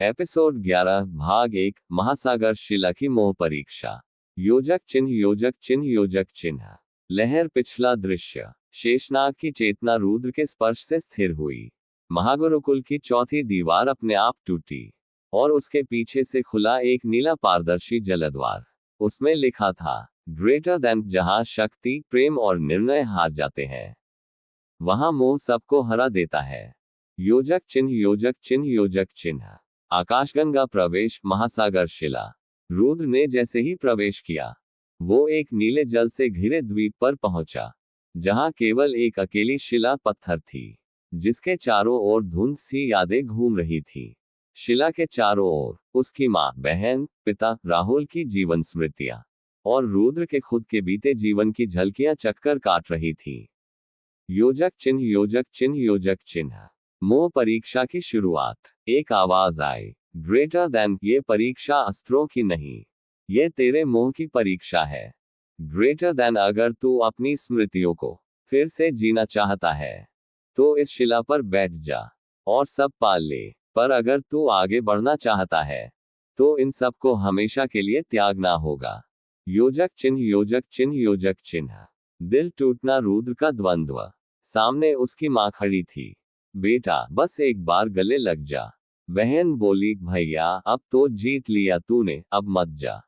Episode 11 भाग 1 महासागर शिला की मोह परीक्षा। योजक चिन्ह योजक चिन्ह योजक चिन्ह। लहर पिछला दृश्य। शेषनाग की चेतना रुद्र के स्पर्श से स्थिर हुई। महागुरुकुल की चौथी दीवार अपने आप टूटी और उसके पीछे से खुला एक नीला पारदर्शी जलद्वार। उसमें लिखा था ग्रेटर देन, जहां शक्ति, प्रेम और निर्णय हार जाते हैं वहां मोह सबको हरा देता है। योजक चिन्ह योजक चिन्ह योजक चिन्ह। आकाशगंगा प्रवेश महासागर शिला। रुद्र ने जैसे ही प्रवेश किया वो एक नीले जल से घिरे द्वीप पर पहुंचा, जहां केवल एक अकेली शिला पत्थर थी, जिसके चारों ओर धुंध सी यादें घूम रही थी। शिला के चारों ओर उसकी माँ, बहन, पिता, राहुल की जीवन स्मृतियां और रुद्र के खुद के बीते जीवन की झलकियां चक्कर काट रही थी। योजक चिन्ह योजक चिन्ह योजक चिन्ह। मोह परीक्षा की शुरुआत। एक आवाज आई, ग्रेटर देन। ये परीक्षा अस्त्रों की नहीं, ये तेरे मोह की परीक्षा है। ग्रेटर देन, अगर तू अपनी स्मृतियों को फिर से जीना चाहता है तो इस शिला पर बैठ जा और सब पाल ले। पर अगर तू आगे बढ़ना चाहता है तो इन सब को हमेशा के लिए त्यागना होगा। योजक चिन्ह योजक चिन्ह योजक चिन्ह। दिल टूटना रुद्र का द्वंद्व। सामने उसकी मां खड़ी थी। बेटा, बस एक बार गले लग जा। बहन बोली, भैया अब तो जीत लिया तूने, अब मत जा।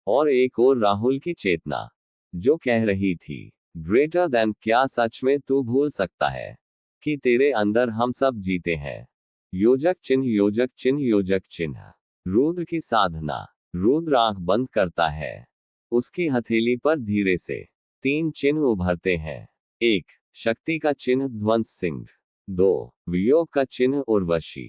और एक और राहुल की चेतना जो कह रही थी ग्रेटर देन, क्या सच में तू भूल सकता है कि तेरे अंदर हम सब जीते हैं। योजक चिन्ह योजक चिन्ह योजक चिन्ह। रुद्र की साधना। रुद्र आंख बंद करता है। उसकी हथेली पर धीरे से 3 चिन्ह उभरते हैं। 1 शक्ति का चिन्ह ध्वंस सिंह। 2 वियोग का चिन्ह उर्वशी।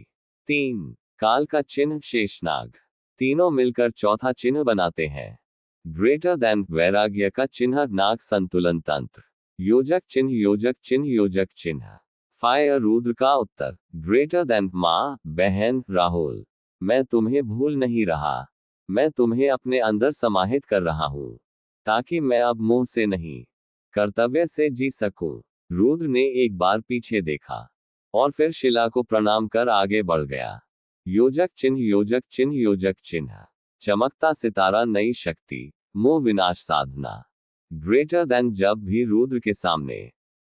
3 काल का चिन्ह शेषनाग। तीनों मिलकर चौथा चिन्ह बनाते हैं ग्रेटर देन, वैराग्य का चिन्ह नाग संतुलन तंत्र। योजक चिन्ह योजक चिन्ह योजक चिन्ह। फायर रुद्र का उत्तर, ग्रेटर देन, माँ, बहन, राहुल, मैं तुम्हें भूल नहीं रहा। मैं तुम्हें अपने अंदर समाहित कर रहा हूं ताकि मैं अब मोह से नहीं, कर्तव्य से जी सकूं। रुद्र ने एक बार पीछे देखा और फिर शिला को प्रणाम कर आगे बढ़ गया। योजक चिन्ह योजक चिन्ह योजक चिन्ह। चमकता सितारा, नई शक्ति, मोह विनाश साधना। ग्रेटर देन, जब भी रुद्र के सामने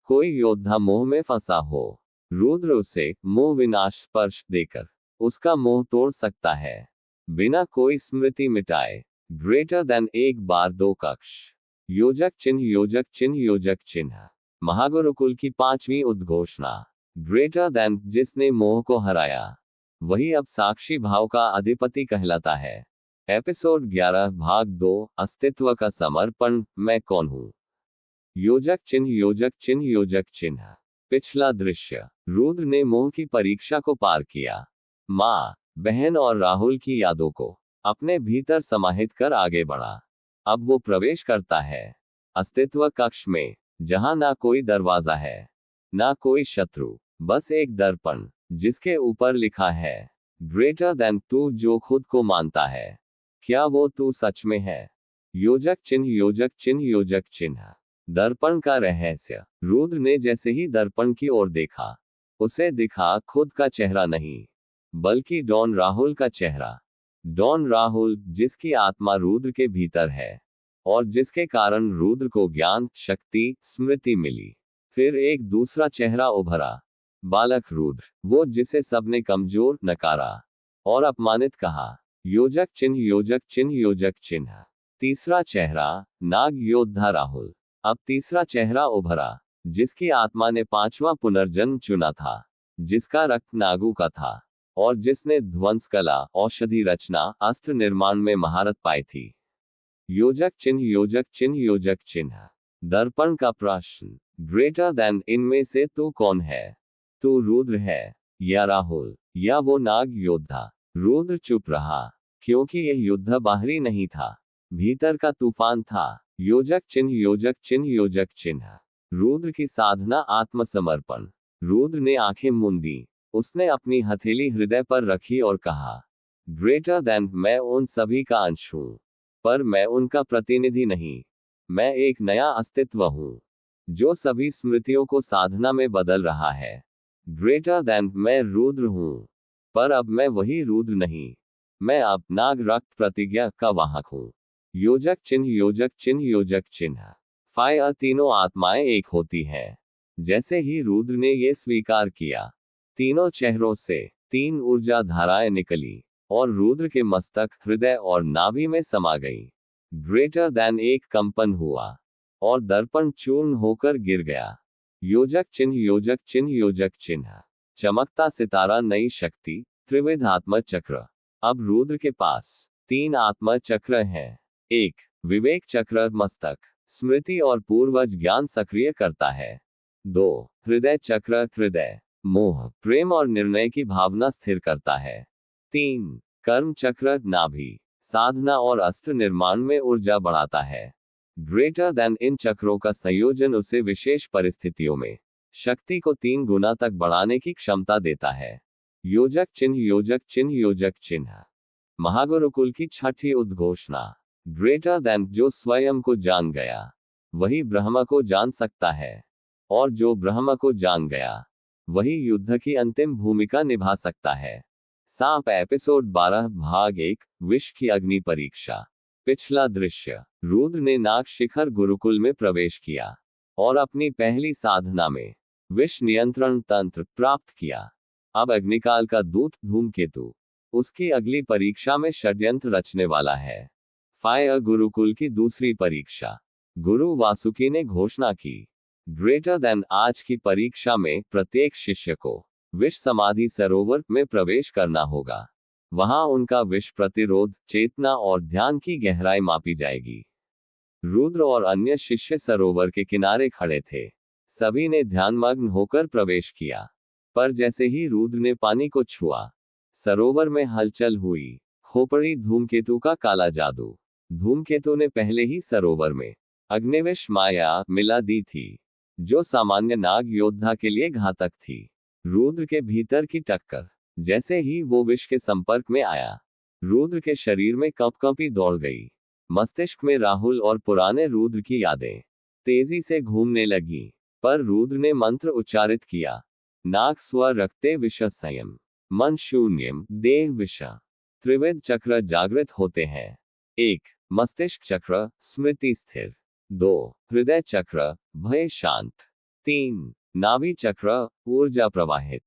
कोई योद्धा मोह में फंसा हो, रुद्र उसे मोह विनाश स्पर्श देकर उसका मोह तोड़ सकता है, बिना कोई स्मृति मिटाए। ग्रेटर देन, एक बार 2 कक्ष। योजक चिन्ह योजक चिन्ह योजक चिन्ह। महागुरुकुल की 5वीं उद्घोषणा। ग्रेटर देन, जिसने मोह को हराया वही अब साक्षी भाव का अधिपति कहलाता है। एपिसोड 11 भाग 2 अस्तित्व का समर्पण। मैं कौन हूं। योजक चिन्ह योजक चिन्ह योजक चिन्ह। पिछला दृश्य। रुद्र ने मोह की परीक्षा को पार किया। माँ, बहन और राहुल की यादों को अपने भीतर समाहित कर आगे बढ़ा। अब वो प्रवेश करता है अस्तित्व कक्ष में, जहां ना कोई दरवाजा है, ना कोई शत्रु, बस एक दर्पण जिसके ऊपर लिखा है ग्रेटर देन। तू जो खुद को मानता है, क्या वो तू सच में है। योजक चिन्ह योजक चिन्ह योजक चिन्ह। दर्पण का रहस्य। रुद्र ने जैसे ही दर्पण की ओर देखा उसे दिखा खुद का चेहरा नहीं, बल्कि डॉन राहुल का चेहरा। डॉन राहुल, जिसकी आत्मा रुद्र के भीतर है और जिसके कारण रुद्र को ज्ञान, शक्ति, स्मृति मिली। फिर एक दूसरा चेहरा उभरा, बालक रुद्र, वो जिसे सबने कमजोर, नकारा और अपमानित कहा। योजक चिन्ह योजक चिन्ह योजक चिन्ह। तीसरा चेहरा, नाग योद्धा राहुल। अब तीसरा चेहरा उभरा, जिसकी आत्मा ने 5वां पुनर्जन्म चुना था, जिसका रक्त नागू का था और जिसने ध्वंस कला, औषधि रचना, अस्त्र निर्माण में महारत पाई थी। योजक चिन्ह योजक चिन्ह योजक चिन्ह। दर्पण का प्रश्न। ग्रेटर देन, इनमें से तू कौन है। तू रुद्र है या राहुल या वो नाग योद्धा। रुद्र चुप रहा, क्योंकि यह युद्ध बाहरी नहीं था, भीतर का तूफान था। योजक चिन्ह योजक चिन्ह योजक चिन्ह। रुद्र की साधना, आत्मसमर्पण। रुद्र ने आंखें मूंदी। उसने अपनी हथेली हृदय पर रखी और कहा, ग्रेटर देन, मैं उन सभी का अंश हूं, पर मैं उनका प्रतिनिधि नहीं। मैं एक नया अस्तित्व हूं जो सभी स्मृतियों को साधना में बदल रहा है। ग्रेटर देन, मैं रुद्र हूं। पर अब मैं वही रुद्र नहीं, मैं अब नाग रक्त प्रतिज्ञा का वाहक हूँ। योजक चिन्ह योजक चिन्ह योजक चिन्ह। फाय तीनों आत्माएं एक होती हैं। जैसे ही रुद्र ने ये स्वीकार किया, तीनों चेहरों से 3 ऊर्जा धाराएं निकली और रुद्र के मस्तक, हृदय और नाभि में समा गई। ग्रेटर देन एक कंपन हुआ और दर्पण चूर्ण होकर गिर गया। योजक चिन्ह योजक चिन्ह योजक चिन्ह। चमकता सितारा, नई शक्ति, त्रिविध आत्मा चक्र। अब रुद्र के पास 3 आत्मा चक्र हैं। 1 विवेक चक्र, मस्तक, स्मृति और पूर्वज ज्ञान सक्रिय करता है। 2 हृदय चक्र, हृदय, मोह, प्रेम और निर्णय की भावना स्थिर करता है। 3 कर्म चक्र, नाभि, साधना और अस्त्र निर्माण में ऊर्जा बढ़ाता है। ग्रेटर देन इन चक्रों का संयोजन उसे विशेष परिस्थितियों में शक्ति को 3 गुना तक बढ़ाने की क्षमता देता है। योजक चिन्ह योजक चिन्ह योजक चिन्ह। महागुरुकुल की छठी उद्घोषणा। ग्रेटर देन, जो स्वयं को जान गया वही ब्रह्म को जान सकता है, और जो ब्रह्म को जान गया वही युद्ध की अंतिम भूमिका निभा सकता है। सांप एपिसोड 12 भाग 1 विष की अग्नि परीक्षा। पिछला दृश्य। रुद्र ने नाग शिखर गुरुकुल में प्रवेश किया और अपनी पहली साधना में विष नियंत्रण तंत्र प्राप्त किया। अब अग्निकाल का दूत धूमकेतु उसकी अगली परीक्षा में षड्यंत्र रचने वाला है। फायर गुरुकुल की दूसरी परीक्षा। गुरु वासुकी ने घोषणा की, ग्रेटर देन, आज की परीक्षा में प्रत्येक शिष्य को विष समाधि सरोवर में प्रवेश करना होगा। वहां उनका विष प्रतिरोध, चेतना और ध्यान की गहराई मापी जाएगी। रुद्र और अन्य शिष्य सरोवर के किनारे खड़े थे। सभी ने ध्यानमग्न होकर प्रवेश किया, पर जैसे ही रुद्र ने पानी को छुआ, सरोवर में हलचल हुई। खोपड़ी धूमकेतु का काला जादू। धूमकेतु ने पहले ही सरोवर में अग्निविष माया मिला दी थी, जो सामान्य नाग योद्धा के लिए घातक थी। रुद्र के भीतर की टक्कर। जैसे ही वो विष के संपर्क में आया, रुद्र के शरीर में कंपकंपी दौड़ गई। मस्तिष्क में राहुल और पुराने रुद्र की यादें तेजी से घूमने लगी। पर रुद्र ने मंत्र उच्चारित किया, नाग स्व रखते विष संयम, मन शून्यम देह विष। त्रिविध चक्र जागृत होते हैं। 1 मस्तिष्क चक्र, स्मृति स्थिर। 2 हृदय चक्र, भय शांत। 3 नाभि चक्र, ऊर्जा प्रवाहित।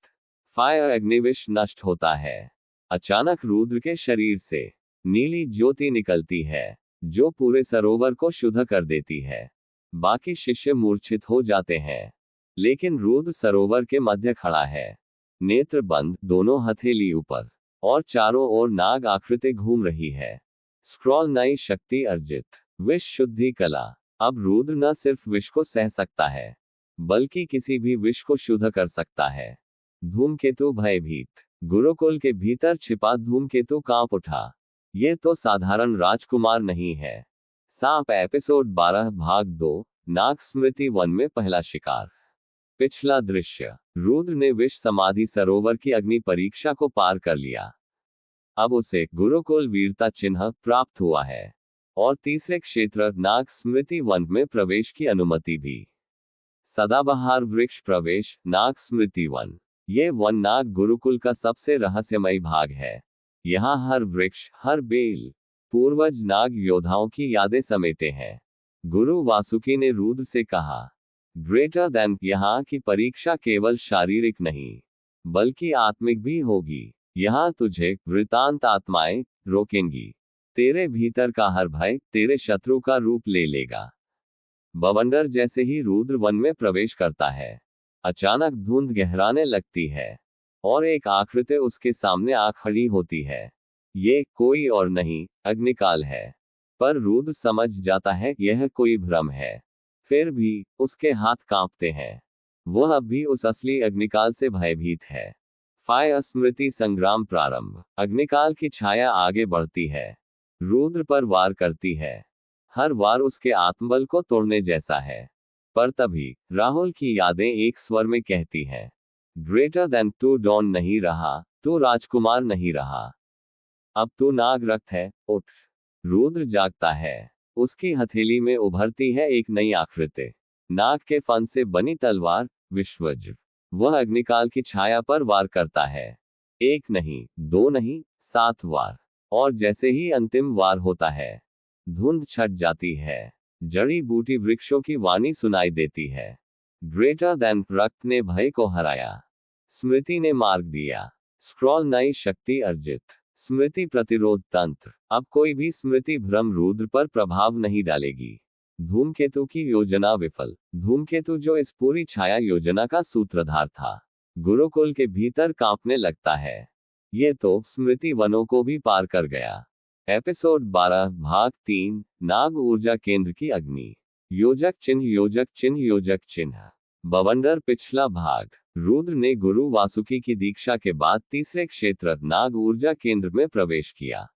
फायर अग्निविष नष्ट होता है। अचानक रुद्र के शरीर से नीली ज्योति निकलती है, जो पूरे सरोवर को शुद्ध कर देती है। बाकी शिष्य मूर्छित हो जाते हैं, लेकिन रुद्र सरोवर के मध्य खड़ा है, नेत्र बंद, दोनों हथेली ऊपर, और चारों ओर नाग आकृति घूम रही है। स्क्रॉल, नई शक्ति अर्जित। विष शुद्धि कला। अब रुद्र न सिर्फ विष को सह सकता है, बल्कि किसी भी विष को शुद्ध कर सकता है। धूमकेतु भयभीत। गुरुकुल के भीतर छिपा धूमकेतु कांप उठा। ये तो साधारण राजकुमार नहीं है। सांप एपिसोड 12 भाग 2 नाग स्मृति वन में पहला शिकार। पिछला दृश्य। रुद्र ने विष समाधि सरोवर की अग्नि परीक्षा को पार कर लिया। अब उसे गुरुकुल वीरता चिन्ह प्राप्त हुआ है और तीसरे क्षेत्र नाग स्मृति वन में प्रवेश की अनुमति भी। सदाबहार वृक्ष प्रवेश, नाग स्मृति वन। ये वन नाग गुरुकुल का सबसे रहस्यमयी भाग है। यहाँ हर वृक्ष, हर बेल पूर्वज नाग योद्धाओं की यादें समेटे हैं। गुरु वासुकी ने रुद्र से कहा, ग्रेटर देन, यहाँ की परीक्षा केवल शारीरिक नहीं, बल्कि आत्मिक भी होगी। यहाँ तुझे वृतांत आत्माएं रोकेंगी। तेरे भीतर का हर भय तेरे शत्रु का रूप ले लेगा। बवंडर। जैसे ही रुद्र वन में प्रवेश करता है, अचानक धुंध गहराने लगती है और एक आकृति उसके सामने आ खड़ी होती है। ये कोई और नहीं, अग्निकाल है। पर रुद्र समझ जाता है यह कोई भ्रम है। फिर भी उसके हाथ कांपते हैं। वह अब भी उस असली अग्निकाल से भयभीत है। फायर स्मृति संग्राम प्रारंभ। अग्निकाल की छाया आगे बढ़ती है, रुद्र पर वार करती है। हर वार उसके आत्मबल को तोड़ने जैसा है। पर तभी राहुल की यादें एक स्वर में कहती हैं, ग्रेटर देन, तू डॉन नहीं रहा, तू राजकुमार नहीं रहा, अब तू नाग रक्त है, उठ। रुद्र जागता है। उसकी हथेली में उभरती है एक नई आकृति, नाग के फन से बनी तलवार, विश्ववज्र। वह अग्निकाल की छाया पर वार करता है। एक नहीं, दो नहीं, 7 वार। और जैसे ही अंतिम वार होता है, धुंध छट जाती है। जड़ी बूटी वृक्षों की वाणी सुनाई देती है। ग्रेटर देन रक्त ने भय को हराया। स्मृति ने मार्ग दिया। स्क्रॉल नई शक्ति अर्जित। स्मृति प्रतिरोध तंत्र। अब कोई भी स्मृति भ्रम रुद्र पर प्रभाव नहीं डालेगी। धूमकेतु की योजना विफल। धूमकेतु जो इस पूरी छाया योजना का सूत्रधार था, गुरुकुल के भीतर कांपने लगता है। ये तो स्मृति वनों को भी पार कर गया। एपिसोड 12 भाग 3 नाग ऊर्जा केंद्र की अग्नि। योजक चिन्ह योजक चिन्ह योजक चिन्ह। बवंडर पिछला भाग। रुद्र ने गुरु वासुकी की दीक्षा के बाद तीसरे क्षेत्र नाग ऊर्जा केंद्र में प्रवेश किया।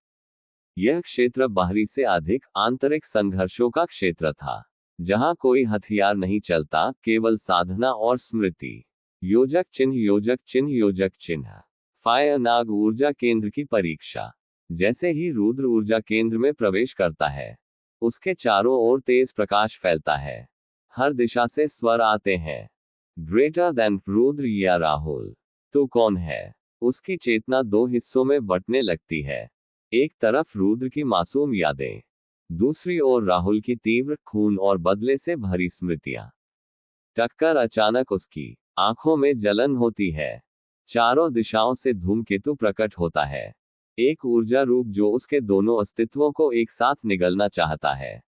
यह क्षेत्र बाहरी से अधिक आंतरिक संघर्षों का क्षेत्र था, जहां कोई हथियार नहीं चलता, केवल साधना और स्मृति। योजक चिन्ह योजक चिन्ह योजक चिन्ह। फायर नाग ऊर्जा केंद्र की परीक्षा। जैसे ही रुद्र ऊर्जा केंद्र में प्रवेश करता है, उसके चारों ओर तेज प्रकाश फैलता है। हर दिशा से स्वर आते हैं। ग्रेटर देन रुद्र या राहुल, तू कौन है? उसकी चेतना दो हिस्सों में बंटने लगती है। एक तरफ रुद्र की मासूम यादें, दूसरी ओर राहुल की तीव्र खून और बदले से भरी स्मृतियां। टक्कर अचानक उसकी आंखों में जलन होती है। चारों दिशाओं से धूमकेतु प्रकट होता है, एक ऊर्जा रूप जो उसके दोनों अस्तित्वों को एक साथ निगलना चाहता है।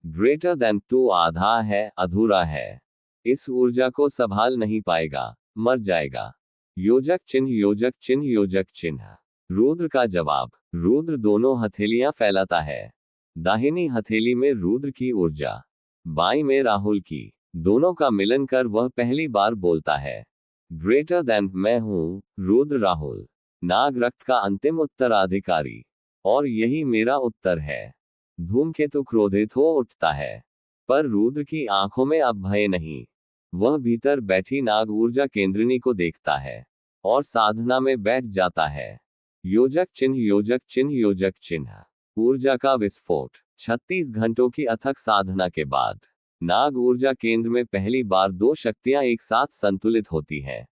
ग्रेटर देन तू आधा है, अधूरा है। इस ऊर्जा को संभाल नहीं पाएगा, मर जाएगा। योजक चिन्ह योजक चिन्ह योजक चिन्ह। रुद्र का जवाब। रुद्र दोनों हथेलियां फैलाता है। दाहिनी हथेली में रुद्र की ऊर्जा, बाईं में राहुल की। दोनों का मिलन कर वह पहली बार बोलता है, ग्रेटर देन मैं हूं, रुद्र राहुल, नाग रक्त का अंतिम उत्तराधिकारी। और यही मेरा उत्तर है। धूमकेतु क्रोधित हो उठता है, पर रुद्र की आंखों में अब भय नहीं। वह भीतर बैठी नाग ऊर्जा केंद्रिनी को देखता है और साधना में बैठ जाता है। योजक चिन्ह योजक चिन्ह योजक चिन्ह। ऊर्जा का विस्फोट। 36 घंटों की अथक साधना के बाद नाग ऊर्जा केंद्र में पहली बार दो शक्तियां एक साथ संतुलित होती हैं।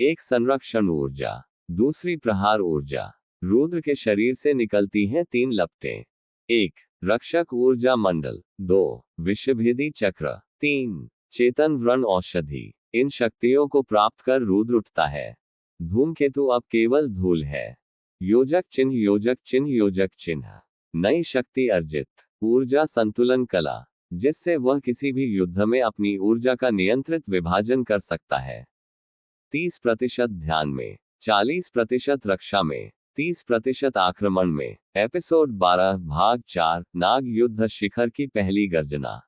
एक संरक्षण ऊर्जा, दूसरी प्रहार ऊर्जा। रुद्र के शरीर से निकलती हैं 3 लपटें। 1 रक्षक ऊर्जा मंडल, 2 विश्वभेदी चक्र, 3 चेतन व्रण औषधि। इन शक्तियों को प्राप्त कर रुद्र उठता है। धूमकेतु अब केवल धूल है। योजक चिन्ह योजक चिन्ह योजक चिन्ह। नई शक्ति अर्जित। ऊर्जा संतुलन कला, जिससे वह किसी भी युद्ध में अपनी ऊर्जा का नियंत्रित विभाजन कर सकता है। 30% ध्यान में, 40% रक्षा में, 30% आक्रमण में। एपिसोड 12 भाग 4 नाग युद्ध शिखर की पहली गर्जना।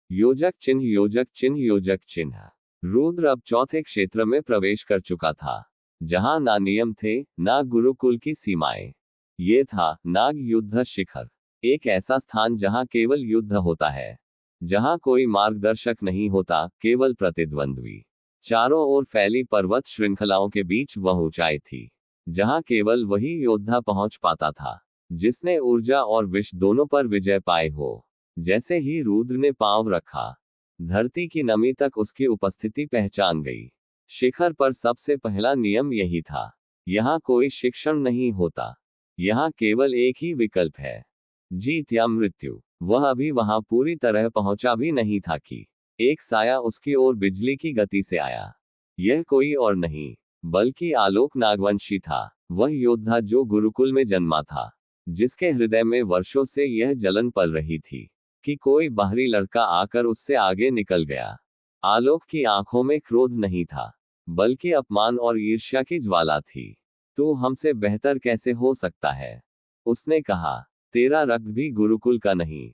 योजक चिन्ह योजक चिन्ह योजक चिन्ह। रुद्र अब चौथे क्षेत्र में प्रवेश कर चुका था, जहां ना नियम थे, ना गुरुकुल की सीमाएं। ये था नाग युद्ध शिखर, एक ऐसा स्थान जहां केवल युद्ध होता है, जहां कोई मार्गदर्शक नहीं होता, केवल प्रतिद्वंद्वी। चारों ओर फैली पर्वत श्रृंखलाओं के बीच वह ऊंचाई थी, जहां केवल वही योद्धा पहुंच पाता था, जिसने ऊर्जा और विष दोनों पर विजय पाए हो। जैसे ही रुद्र ने पांव रखा, धरती की नमी तक उसकी उपस्थिति पहचान गई। शिखर पर सबसे पहला नियम यही था, यहाँ कोई शिक्षण नहीं होता, यहाँ केवल एक ही विकल्प है, जीत या मृत्यु। वह अभी वहां पूरी तरह पहुंचा भी नहीं था कि एक साया उसकी ओर बिजली की गति से आया। यह कोई और नहीं, बल्कि आलोक नागवंशी था, वह योद्धा जो गुरुकुल में जन्मा था, जिसके हृदय में वर्षों से यह जलन पल रही थी कि कोई बाहरी लड़का आकर उससे आगे निकल गया। आलोक की आंखों में क्रोध नहीं था, बल्कि अपमान और ईर्ष्या की ज्वाला थी। तू हमसे बेहतर कैसे हो सकता है? उसने कहा। तेरा रक्त भी गुरुकुल का नहीं,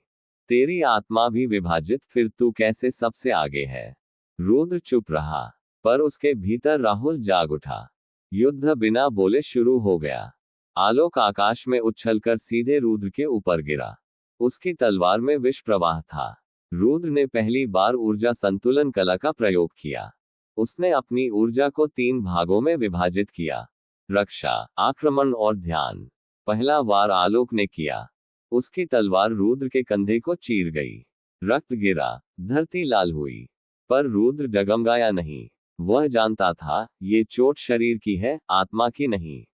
तेरी आत्मा भी विभाजित, फिर तू कैसे सबसे आगे है? रुद्र चुप रहा, पर उसके भीतर राहुल जाग उठा। युद्ध बिना बोले शुरू हो गया। आलोक आकाश में उछलकर सीधे रुद्र के ऊपर गिरा। उसकी तलवार में विष प्रवाह था। रुद्र ने पहली बार ऊर्जा संतुलन कला का प्रयोग किया। उसने अपनी ऊर्जा को 3 भागों में विभाजित किया, रक्षा, आक्रमण और ध्यान। पहला वार आलोक ने किया। उसकी तलवार रुद्र के कंधे को चीर गई। रक्त गिरा, धरती लाल हुई, पर रुद्र डगमगाया नहीं। वह जानता था ये चोट शरीर की है, आत्मा की नहीं।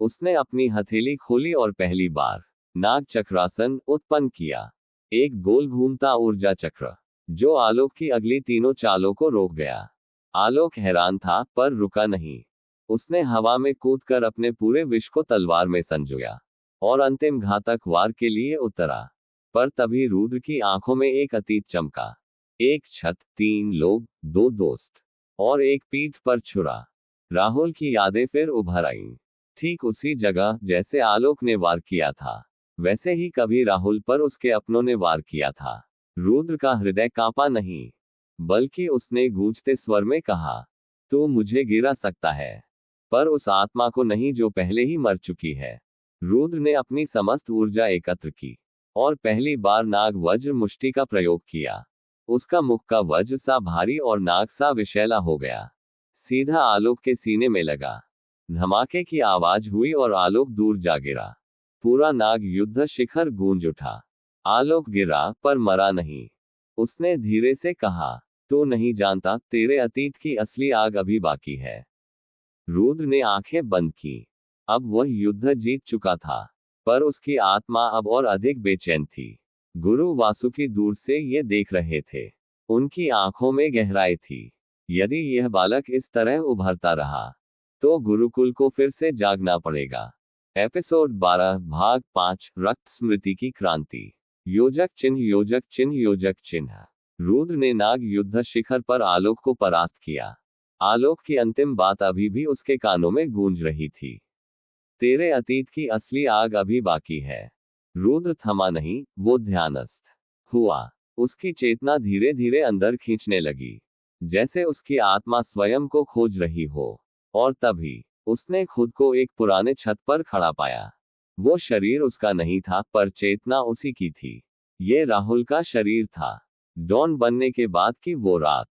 उसने अपनी हथेली खोली और पहली बार नाग चक्रासन उत्पन्न किया, एक गोल घूमता ऊर्जा चक्र जो आलोक की अगली तीनों चालों को रोक गया। आलोक हैरान था पर रुका नहीं। उसने हवा में कूदकर अपने पूरे विश्व को तलवार में संजोया और अंतिम घातक वार के लिए उतरा। पर तभी रुद्र की आंखों में एक अतीत चमका, एक छत, 3 लोग, 2 दोस्त और एक पीठ पर छुरा। राहुल की यादें फिर उभर आईं। ठीक उसी जगह जैसे आलोक ने वार किया था, वैसे ही कभी राहुल पर उसके अपनों ने वार किया था। रुद्र का हृदय कांपा नहीं, बल्कि उसने गूंजते स्वर में कहा, तू मुझे गिरा सकता है, पर उस आत्मा को नहीं जो पहले ही मर चुकी है। रुद्र ने अपनी समस्त ऊर्जा एकत्र की और पहली बार नाग वज्र मुष्टि का प्रयोग किया। उसका मुख का वज्र सा भारी और नाग सा विषैला हो गया, सीधा आलोक के सीने में लगा। धमाके की आवाज हुई और आलोक दूर जा गिरा। पूरा नाग युद्ध शिखर गूंज उठा। आलोक गिरा पर मरा नहीं। उसने धीरे से कहा, तू नहीं जानता, तेरे अतीत की असली आग अभी बाकी है। रुद्र ने आंखें बंद की। अब वह युद्ध जीत चुका था, पर उसकी आत्मा अब और अधिक बेचैन थी। गुरु वासुकी दूर से ये देख रहे थे। उनकी आंखों में गहराई थी। यदि यह बालक इस तरह उभरता रहा, तो गुरुकुल को फिर से जागना पड़ेगा। एपिसोड 12 भाग 5 रक्त स्मृति की क्रांति। योजक चिन्ह योजक चिन्ह योजक चिन्ह। रुद्र ने नाग युद्ध शिखर पर आलोक को परास्त किया। आलोक की अंतिम बात अभी भी उसके कानों में गूंज रही थी, तेरे अतीत की असली आग अभी बाकी है। रुद्र थमा नहीं, वो ध्यानस्थ हुआ। उसकी चेतना धीरे धीरे अंदर खींचने लगी, जैसे उसकी आत्मा स्वयं को खोज रही हो। और तभी उसने खुद को एक पुराने छत पर खड़ा पाया। वो शरीर उसका नहीं था, पर चेतना उसी की थी। ये राहुल का शरीर था। डॉन बनने के बाद की वो रात,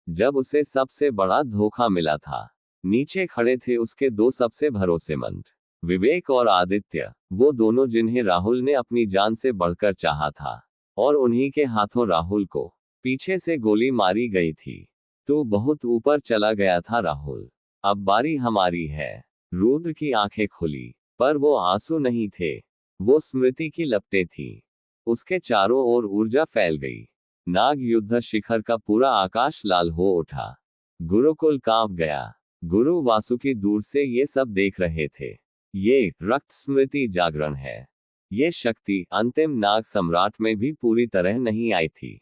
जब उसे सबसे बड़ा धोखा मिला था। नीचे खड़े थे उसके 2 सबसे भरोसेमंद, विवेक और आदित्य, वो दोनों जिन्हें राहुल ने अपनी जान से बढ़कर चाहा था। और उन्हीं के हाथों राहुल को पीछे से गोली मारी गई थी। तू बहुत ऊपर चला गया था राहुल, अब बारी हमारी है। रुद्र की आंखें खुली, पर वो आंसू नहीं थे, वो स्मृति की लपटें थीं। उसके चारों ओर ऊर्जा फैल गई। नाग युद्ध शिखर का पूरा आकाश लाल हो उठा। गुरुकुल कांप गया। गुरु वासुकी दूर से ये सब देख रहे थे। ये रक्त स्मृति जागरण है। ये शक्ति अंतिम नाग सम्राट में भी पूरी तरह नहीं आई थी।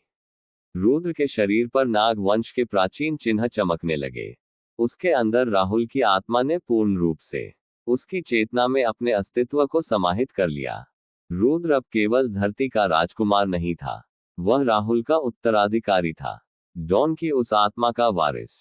रुद्र के शरीर पर नाग वंश के प्राचीन चिन्ह चमकने लगे। उसके अंदर राहुल की आत्मा ने पूर्ण रूप से उसकी चेतना में अपने अस्तित्व को समाहित कर लिया। रुद्र अब केवल धरती का राजकुमार नहीं था, वह राहुल का उत्तराधिकारी था। डॉन की उस आत्मा का वारिस,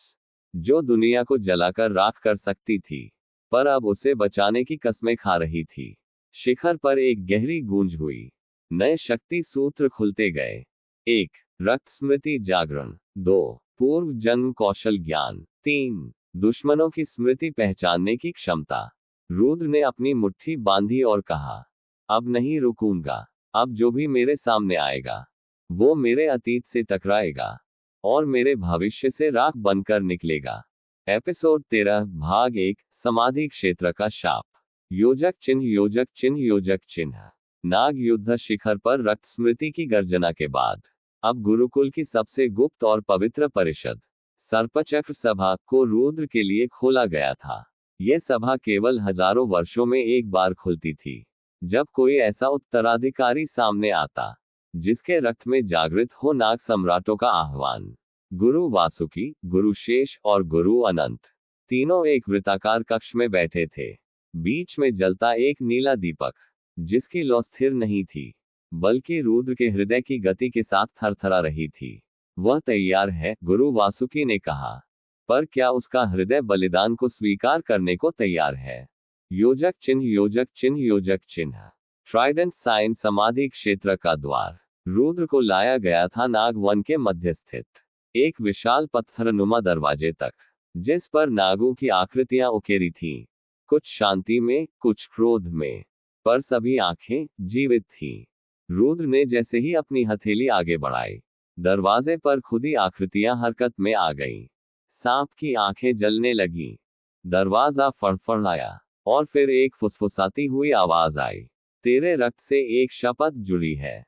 जो दुनिया को जलाकर राख कर सकती थी, पर अब उसे बचाने की कस्में खा रही थी। शिखर पर एक गहरी गूंज हुई। नए शक्ति सूत्र खुलते गए। 1. रक्त स्मृति जागरण। 2. पूर्व जन्म कौशल ज्ञान। 3. दुश्मनों की स्मृति पहचानने की क्षमता। रुद्र ने अपनी मुट्ठी बांधी और कहा, अब नहीं रुकूंगा। अब जो भी मेरे सामने आएगा, वो मेरे अतीत से टकराएगा और मेरे भविष्य से राख बनकर निकलेगा। एपिसोड 13 भाग 1 समाधि क्षेत्र का शाप। योजक चिन्ह योजक चिन्ह योजक चिन्ह। नाग युद्ध शिखर पर रक्त स्मृति की गर्जना के बाद अब गुरुकुल की सबसे गुप्त और पवित्र परिषद, सर्पचक्र सभा, को रुद्र के लिए खोला गया था। यह सभा केवल हजारों वर्षों में एक बार खुलती थी, जब कोई ऐसा उत्तराधिकारी सामने आता जिसके रक्त में जागृत हो नाग सम्राटों का आह्वान। गुरु वासुकी, गुरु शेष और गुरु अनंत, तीनों एक वृत्ताकार कक्ष में बैठे थे। बीच में जलता एक नीला दीपक, जिसकी लौ स्थिर नहीं थी, बल्कि रुद्र के हृदय की गति के साथ थरथरा रही थी। वह तैयार है, गुरु वासुकी ने कहा, पर क्या उसका हृदय बलिदान को स्वीकार करने को तैयार है? योजक चिन्ह योजक चिन्ह योजक चिन्ह। ट्राइडेंट साइन समाधि क्षेत्र का द्वार। रुद्र को लाया गया था नाग वन के मध्य स्थित एक विशाल पत्थरनुमा दरवाजे तक, जिस पर नागों की आकृतियां उकेरी थीं, कुछ शांति में, कुछ क्रोध में, पर सभी आंखें जीवित थीं। रुद्र ने जैसे ही अपनी हथेली आगे बढ़ाई, दरवाजे पर खुदी आकृतियां हरकत में आ गईं। सांप की आंखें जलने लगीं। दरवाजा फड़फड़ाया और फिर एक फुसफुसाती हुई आवाज आई, तेरे रक्त से एक शपथ जुड़ी है,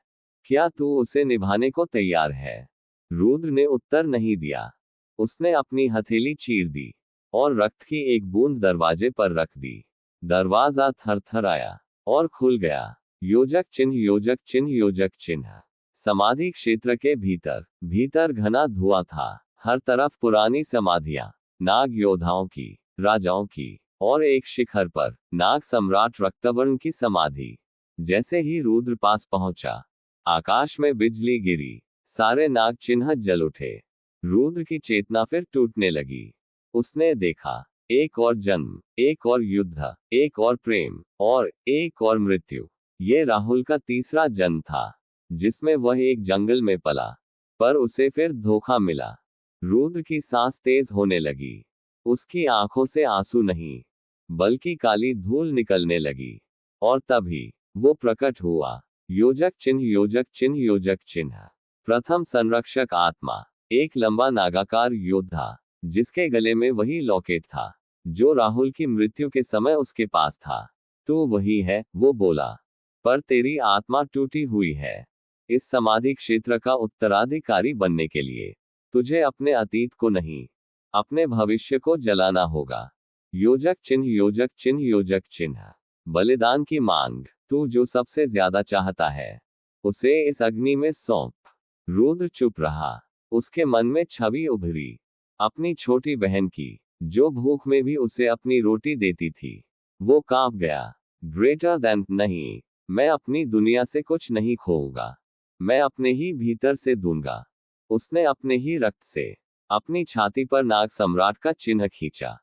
क्या तू उसे निभाने को तैयार है? रुद्र ने उत्तर नहीं दिया। उसने अपनी हथेली चीर दी और रक्त की एक बूंद दरवाजे पर रख दी। दरवाजा थरथराया और खुल गया। योजक चिन्ह, योजक चिन्ह, योजक चिन्ह। समाधि क्षेत्र के भीतर भीतर घना धुआं था। हर तरफ पुरानी समाधियां, नाग योद्धाओं की, राजाओं की, और एक शिखर पर नाग सम्राट रक्तवर्ण की समाधि। जैसे ही रुद्र पास पहुंचा, आकाश में बिजली गिरी, सारे नाग चिन्ह जल उठे। रुद्र की चेतना फिर टूटने लगी। उसने देखा, एक और जन्म, एक और युद्ध, एक और प्रेम, और एक और मृत्यु। ये राहुल का तीसरा जन्म था, जिसमें वह एक जंगल में पला, पर उसे फिर धोखा मिला। रुद्र की सांस तेज होने लगी। उसकी आंखों से आंसू नहीं, बल्कि काली धूल निकलने लगी। और तभी वो प्रकट हुआ। योजक चिन्ह, योजक चिन्ह, योजक चिन्ह। प्रथम संरक्षक आत्मा, एक लंबा नागाकार योद्धा, जिसके गले में वही लॉकेट था जो राहुल की मृत्यु के समय उसके पास था। तू वही है, वो बोला, पर तेरी आत्मा टूटी हुई है। इस समाधि क्षेत्र का उत्तराधिकारी बनने के लिए तुझे अपने अतीत को नहीं, अपने भविष्य को जलाना होगा। योजक चिन्ह, योजक चिन्ह, योजक चिन्ह। बलिदान की मांग, तू जो सबसे ज्यादा चाहता है, उसे इस अग्नि में सौंप। रुद्र चुप रहा। उसके मन में छवि उभरी, अपनी छोटी बहन की, जो भूख में भी उसे अपनी रोटी देती थी। वो कांप गया। ग्रेटर देन नहीं, मैं अपनी दुनिया से कुछ नहीं खोऊंगा, मैं अपने ही भीतर से दूंगा। उसने अपने ही रक्त से अपनी छाती पर नाग सम्राट का चिन्ह खींचा।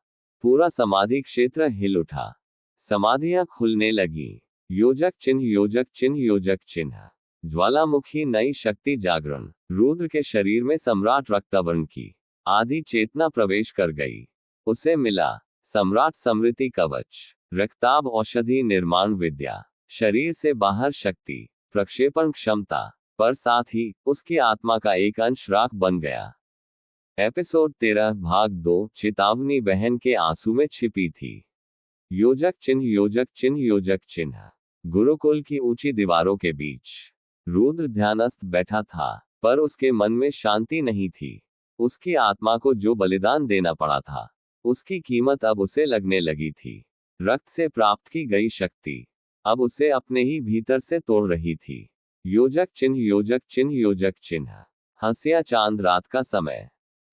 पूरा समाधि क्षेत्र हिल उठा। समाधियां खुलने लगी। योजक चिन्ह, योजक चिन्ह, योजक चिन्ह। ज्वालामुखी नई शक्ति जागरण। रुद्र के शरीर में सम्राट रक्तवर्ण की आदि चेतना प्रवेश कर गई। उसे मिला सम्राट स्मृति कवच, रक्ताभ औषधि निर्माण विद्या, शरीर से बाहर शक्ति, प्रक्षेपण क्षमता, पर साथ ही उसकी आत्मा का एक अंश राख बन गया। एपिसोड 13 भाग 2। चेतावनी बहन के आंसू में छिपी थी। योजक चिन्ह, योजक चिन्ह, योजक चिन्ह। गुरुकुल की ऊंची दीवारों के बीच रुद्र ध्यानस्थ बैठा था, पर उसके मन में शांति नहीं थी। उसकी आत्मा को जो बलिदान देना पड़ा था, उसकी कीमत अब उसे लगने लगी थी। रक्त से प्राप्त की गई शक्ति अब उसे अपने ही भीतर से तोड़ रही थी। योजक चिन्ह, योजक चिन्ह, योजक चिन्ह। हंसिया चांद रात का समय।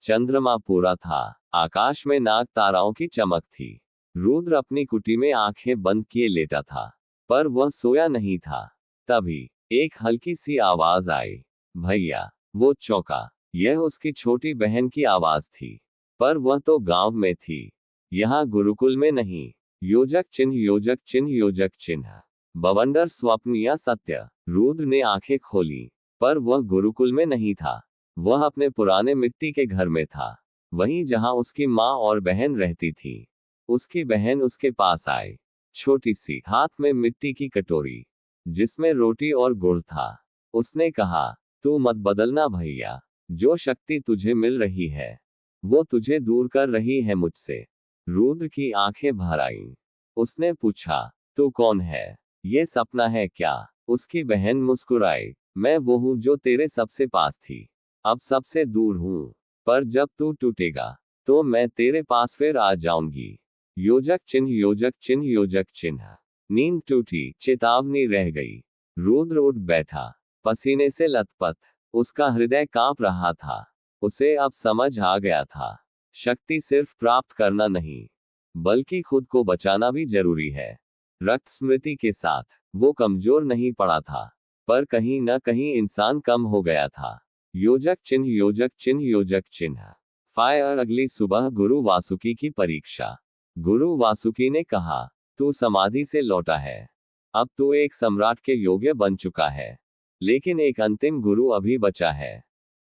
चंद्रमा पूरा था। आकाश में नाग ताराओं की चमक थी। रुद्र अपनी कुटी में आंखें बंद किए लेटा था, पर वह सोया नहीं था। तभी एक हल्की सी आवाज आई, भैया। वो चौंका। यह उसकी छोटी बहन की आवाज थी, पर वह तो गांव में थी, यहाँ गुरुकुल में नहीं। योजक चिन्ह, योजक चिन्ह, योजक चिन्ह। बवंडर, स्वप्न या सत्य। रुद्र ने आंखें खोली, पर वह गुरुकुल में नहीं था। वह अपने पुराने मिट्टी के घर में था, वहीं जहां उसकी माँ और बहन रहती थी। उसकी बहन उसके पास आई, छोटी सी, हाथ में मिट्टी की कटोरी, जिसमें रोटी और गुड़ था। उसने कहा, तू मत बदलना भैया, जो शक्ति तुझे मिल रही है, वो तुझे दूर कर रही है मुझसे। रुद्र की आंखें भर आईं। उसने पूछा, तू कौन है? ये सपना है क्या? उसकी बहन मुस्कुराई, मैं वो हूं जो तेरे सबसे पास थी, अब सबसे दूर हूं, पर जब तू टूटेगा, तो मैं तेरे पास फिर आ जाऊंगी। योजक चिन्ह, योजक चिन्ह, योजक चिन्ह। नींद टूटी, चेतावनी रह गई। रुद्र उठ बैठा, पसीने से लथपथ। उसका हृदय कांप रहा था। उसे अब समझ आ गया था, शक्ति सिर्फ प्राप्त करना नहीं, बल्कि खुद को बचाना भी जरूरी है। रक्त स्मृति के साथ वो कमजोर नहीं पड़ा था, पर कहीं न कहीं इंसान कम हो गया था। योजक चिन्ह, योजक चिन्ह, योजक चिन्ह। फायर। अगली सुबह गुरु वासुकी की परीक्षा। गुरु वासुकी ने कहा, तू समाधि से लौटा है, अब तू एक सम्राट के योग्य बन चुका है, लेकिन एक अंतिम गुरु अभी बचा है।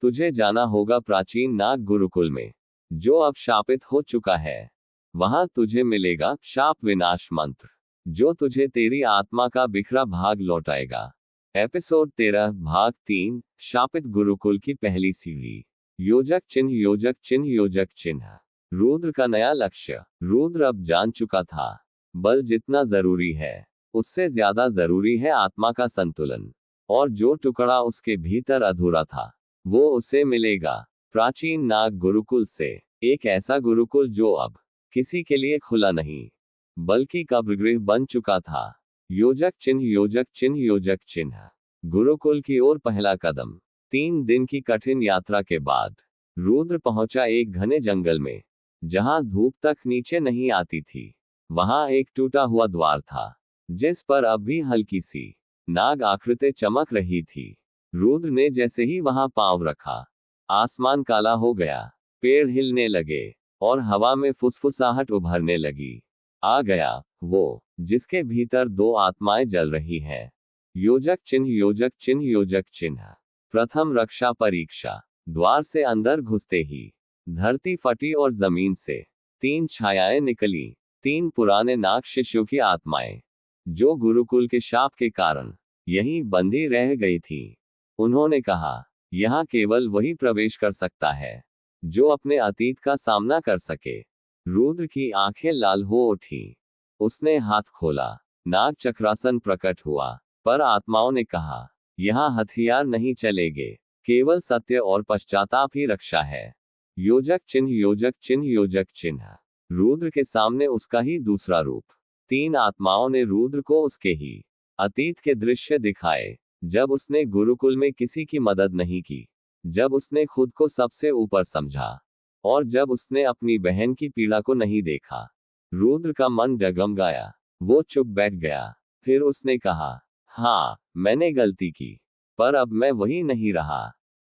तुझे जाना होगा प्राचीन नाग गुरुकुल में, जो अब शापित हो चुका है। वहां तुझे मिलेगा शाप विनाश मंत्र, जो तुझे तेरी आत्मा का बिखरा भाग लौटाएगा। एपिसोड 13 भाग 3। शापित गुरुकुल की पहली सीढ़ी। योजक चिन्ह योजक चिन्ह योजक चिन्ह। रुद्र का नया लक्ष्य। रुद्र अब जान चुका था, बल जितना जरूरी है उससे ज्यादा जरूरी है आत्मा का संतुलन, और जो टुकड़ा उसके भीतर अधूरा था वो उसे मिलेगा प्राचीन नाग गुरुकुल से। एक ऐसा गुरुकुल जो अब किसी के लिए खुला नहीं बल्कि कब्रगृह बन चुका था। योजक चिन्ह योजक चिन्ह योजक चिन्ह। गुरुकुल की ओर पहला कदम। 3 दिन की कठिन यात्रा के बाद रुद्र पहुंचा एक घने जंगल में, जहां धूप तक नीचे नहीं आती थी। वहां एक टूटा हुआ द्वार था, जिस पर अब भी हल्की सी नाग आकृति चमक रही थी। रुद्र ने जैसे ही वहां पांव रखा, आसमान काला हो गया, पेड़ हिलने लगे और हवा में फुसफुसाहट उभरने लगी। आ गया वो जिसके भीतर 2 आत्माएं जल रही हैं। योजक चिन्ह योजक चिन्ह योजक चिन्ह। प्रथम रक्षा परीक्षा। द्वार से अंदर घुसते ही धरती फटी और जमीन से 3 छायाएं निकली। 3 पुराने नाग शिष्यों की आत्माएं, जो गुरुकुल के शाप के कारण यहीं बंदी रह गई थी। उन्होंने कहा, यहाँ केवल वही प्रवेश कर सकता है जो अपने अतीत का सामना कर सके। रुद्र की आंखें लाल हो उठी। उसने हाथ खोला, नाग चक्रासन प्रकट हुआ, पर आत्माओं ने कहा, यहाँ हथियार नहीं चलेंगे, केवल सत्य और पश्चाताप ही रक्षा है। योजक चिन्ह योजक चिन्ह योजक चिन्ह। रुद्र के सामने उसका ही दूसरा रूप। 3 आत्माओं ने रुद्र को उसके ही अतीत के दृश्य दिखाए, जब उसने गुरुकुल में किसी की मदद नहीं की, जब उसने खुद को सबसे ऊपर समझा, और जब उसने अपनी बहन की पीड़ा को नहीं देखा। रुद्र का मन डगमगाया। वो चुप बैठ गया। फिर उसने कहा, हाँ, मैंने गलती की, पर अब मैं वही नहीं रहा।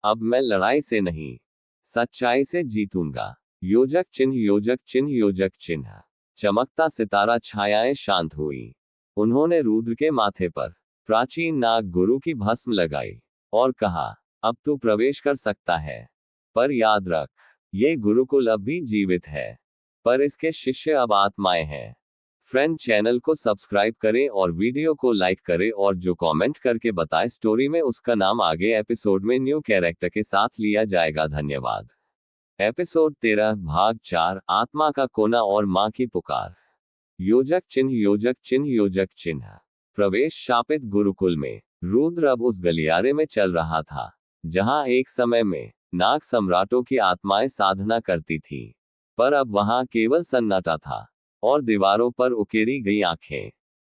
अब मैं लड़ाई से नहीं, सच्चाई से जीतूंगा। योजक चिन्ह योजक चिन्ह योजक चिन्ह। चमकता सितारा छायाएं शांत हुई। उन्होंने रुद्र के माथे पर प्राचीन नाग गुरु की भस्म लगाई और कहा, अब तू प्रवेश कर सकता है, पर याद रख, ये गुरुकुल अब भी जीवित है, पर इसके शिष्य अब आत्माएं हैं। फ्रेंड, चैनल को सब्सक्राइब करें और वीडियो को लाइक करें, और जो कमेंट करके बताए स्टोरी में उसका नाम आगे एपिसोड में न्यू कैरेक्टर के साथ लिया जाएगा। धन्यवाद। एपिसोड 13 भाग 4 आत्मा का कोना और मां की पुकार। योजक चिन्ह योजक चिन्ह योजक चिन्ह। प्रवेश। शापित गुरुकुल में रुद्र अब उस गलियारे में चल रहा था जहां एक समय में नाग सम्राटों की आत्माएं साधना करती थीं, पर अब वहां केवल सन्नाटा था और दीवारों पर उकेरी गई आंखें,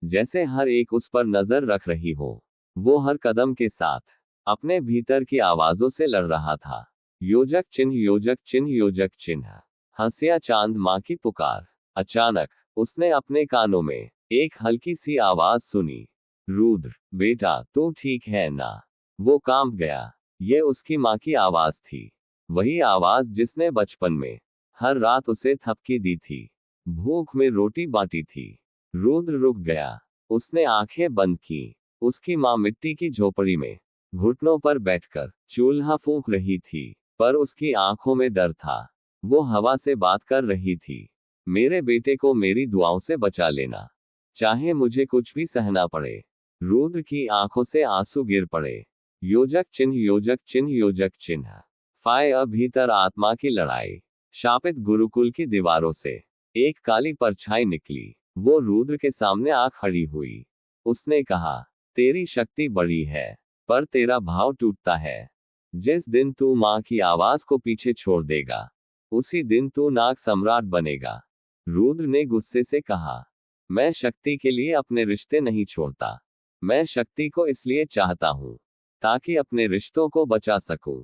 जैसे हर एक उस पर नजर रख रही हो। वो हर कदम के साथ अपने भीतर की आवाजों से लड़ रहा था। योजक चिन्ह योजक चिन्ह योजक चिन्ह। हंसिया चांद मां की पुकार। अचानक उसने अपने कानों में एक हल्की सी आवाज सुनी, रुद्र बेटा, तू ठीक है ना? वो कांप गया। ये उसकी मां की आवाज थी, वही आवाज जिसने बचपन में हर रात उसे थपकी दी थी, भूख में रोटी बांटी थी। रुद्र रुक गया। उसने आंखें बंद की। उसकी मां मिट्टी की झोपड़ी में घुटनों पर बैठकर चूल्हा फूंक रही थी, पर उसकी आंखों में डर था। वो हवा से बात कर रही थी, मेरे बेटे को मेरी दुआओं से बचा लेना, चाहे मुझे कुछ भी सहना पड़े। रुद्र की आंखों से आंसू गिर पड़े। योजक चिन्ह योजक चिन्ह योजक चिन्ह। फाय भीतर आत्मा की लड़ाई। शापित गुरुकुल की दीवारों से एक काली परछाई निकली। वो रुद्र के सामने आ खड़ी हुई। उसने कहा, तेरी शक्ति बड़ी है, पर तेरा भाव टूटता है। जिस दिन तू मां की आवाज को पीछे छोड़ देगा, उसी दिन तू नाग सम्राट बनेगा। रुद्र ने गुस्से से कहा, मैं शक्ति के लिए अपने रिश्ते नहीं छोड़ता। मैं शक्ति को इसलिए चाहता हूं ताकि अपने रिश्तों को बचा सकूं।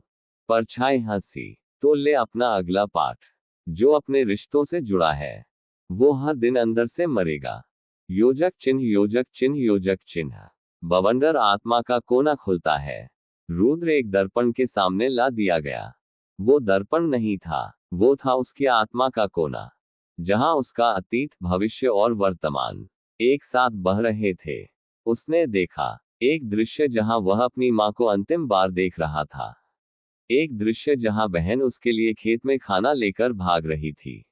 परछाई हंसी। तो ले अपना अगला पाठ। जो अपने रिश्तों से जुड़ा है, वो हर दिन अंदर से मरेगा। योजक चिन्ह योजक चिन्ह योजक चिन्ह। बवंडर आत्मा का कोना खुलता है। रुद्र एक दर्पण के सामने ला दिया गया। वो दर्पण नहीं था, वो था उसकी आत्मा का कोना, जहां उसका अतीत, भविष्य और वर्तमान एक साथ बह रहे थे। उसने देखा एक दृश्य जहां वह अपनी मां को अंतिम बार देख रहा था। एक दृश्य जहां बहन उसके लिए खेत में खाना लेकर भाग रही थी,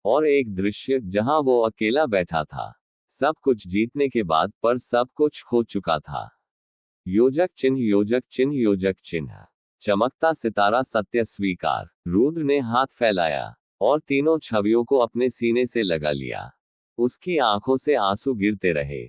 और एक दृश्य जहां वो अकेला बैठा था, सब कुछ जीतने के बाद, पर सब कुछ खो चुका था। योजक चिन्ह योजक चिन्ह योजक चिन्ह। चमकता सितारा सत्य स्वीकार। रुद्र ने हाथ फैलाया और तीनों छवियों को अपने सीने से लगा लिया। उसकी आंखों से आंसू गिरते रहे,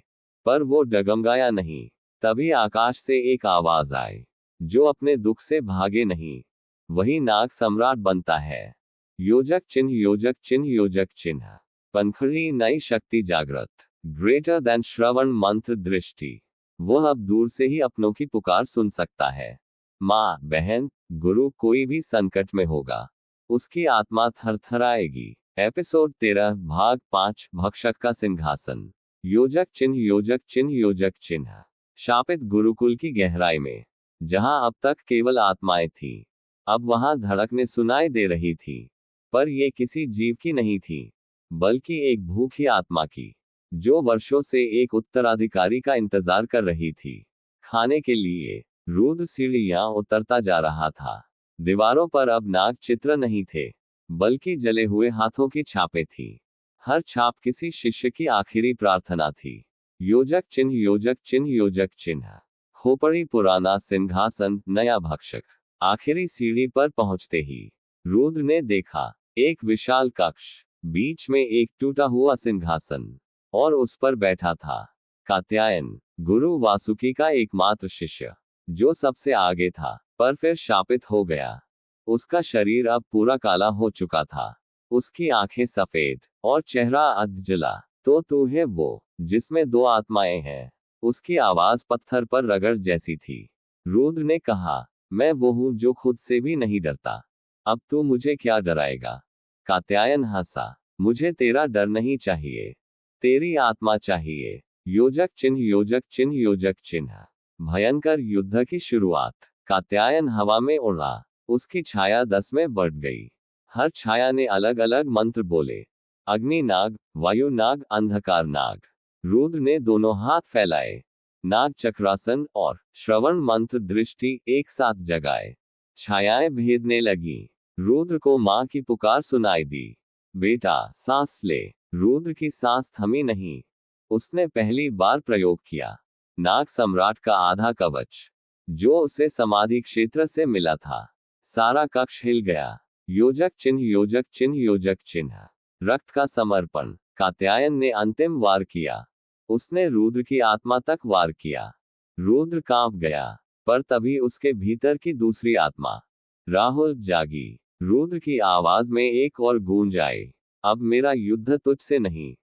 पर वो डगमगाया नहीं। तभी आकाश से एक आवाज आई, जो अपने दुख से भागे नहीं, वही नाग सम्राट बनता है। योजक चिन्ह, योजक चिन्ह, योजक चिन्ह। पंखुड़ी नई शक्ति जागृत। ग्रेटर देन श्रवण मंत्र दृष्टि। वह अब दूर से ही अपनों की पुकार सुन सकता है। माँ, बहन, गुरु, कोई भी संकट में होगा, उसकी आत्मा थरथराएगी। एपिसोड 13 भाग 5 भक्षक का सिंहासन। योजक चिन्ह, योजक चिन्ह, योजक चिन्ह। शापित गुरुकुल की गहराई में, जहां अब तक केवल आत्माएं थीं, अब वहां धड़कने सुनाई दे रही थी। पर यह किसी जीव की नहीं थी, बल्कि एक भूखी आत्मा की, जो वर्षों से एक उत्तराधिकारी का इंतजार कर रही थी। खाने के लिए रुद्र सीढ़ियां उतरता जा रहा था। दीवारों पर अब नाग चित्र नहीं थे, बल्कि जले हुए हाथों की छापें थी। हर छाप किसी शिष्य की आखिरी प्रार्थना थी। योजक चिन्ह, योजक चिन्ह, योजक चिन्ह। खोपड़ी पुराना सिंहासन, नया भक्षक। आखिरी सीढ़ी पर पहुंचते ही रुद्र ने देखा एक विशाल कक्ष, बीच में एक टूटा हुआ सिंहासन, और उस पर बैठा था कात्यायन, गुरु वासुकी का एकमात्र शिष्य, जो सबसे आगे था, पर फिर शापित हो गया। उसका शरीर अब पूरा काला हो चुका था, उसकी आंखें सफेद और चेहरा अधजला। तो तू है वो, जिसमें दो आत्माएं हैं। उसकी आवाज पत्थर पर रगड़ जैसी थी। रुद्र ने कहा, मैं वो हूं जो खुद से भी नहीं डरता। अब तू मुझे क्या डराएगा? कात्यायन हंसा, मुझे तेरा डर नहीं चाहिए, तेरी आत्मा चाहिए। योजक चिन्ह, योजक चिन्ह, योजक चिन्ह। भयंकर युद्ध की शुरुआत। कात्यायन हवा में उड़ा, उसकी छाया 10 में बढ़ गई। हर छाया ने अलग अलग मंत्र बोले। अग्नि नाग, वायु नाग, अंधकार नाग। रुद्र ने दोनों हाथ फैलाए, नाग चक्रासन और श्रवण मंत्र दृष्टि एक साथ जगाए। छायाएं भेदने लगी। रुद्र को मां की पुकार सुनाई दी, बेटा सांस ले। रुद्र की सांस थमी नहीं। उसने पहली बार प्रयोग किया। नाग सम्राट का आधा कवच, जो उसे समाधि क्षेत्र से मिला था, सारा कक्ष हिल गया। योजक चिन्ह, योजक चिन्ह, योजक चिन्ह। रक्त का समर्पण। कात्यायन ने अंतिम वार किया। उसने रुद्र की आत्मा तक वार किया। रुद्र कांप गया, पर तभी उसके भीतर की दूसरी आत्मा राहुल जागी। रुद्र की आवाज में एक और गूंज आई, अब मेरा युद्ध तुझसे नहीं,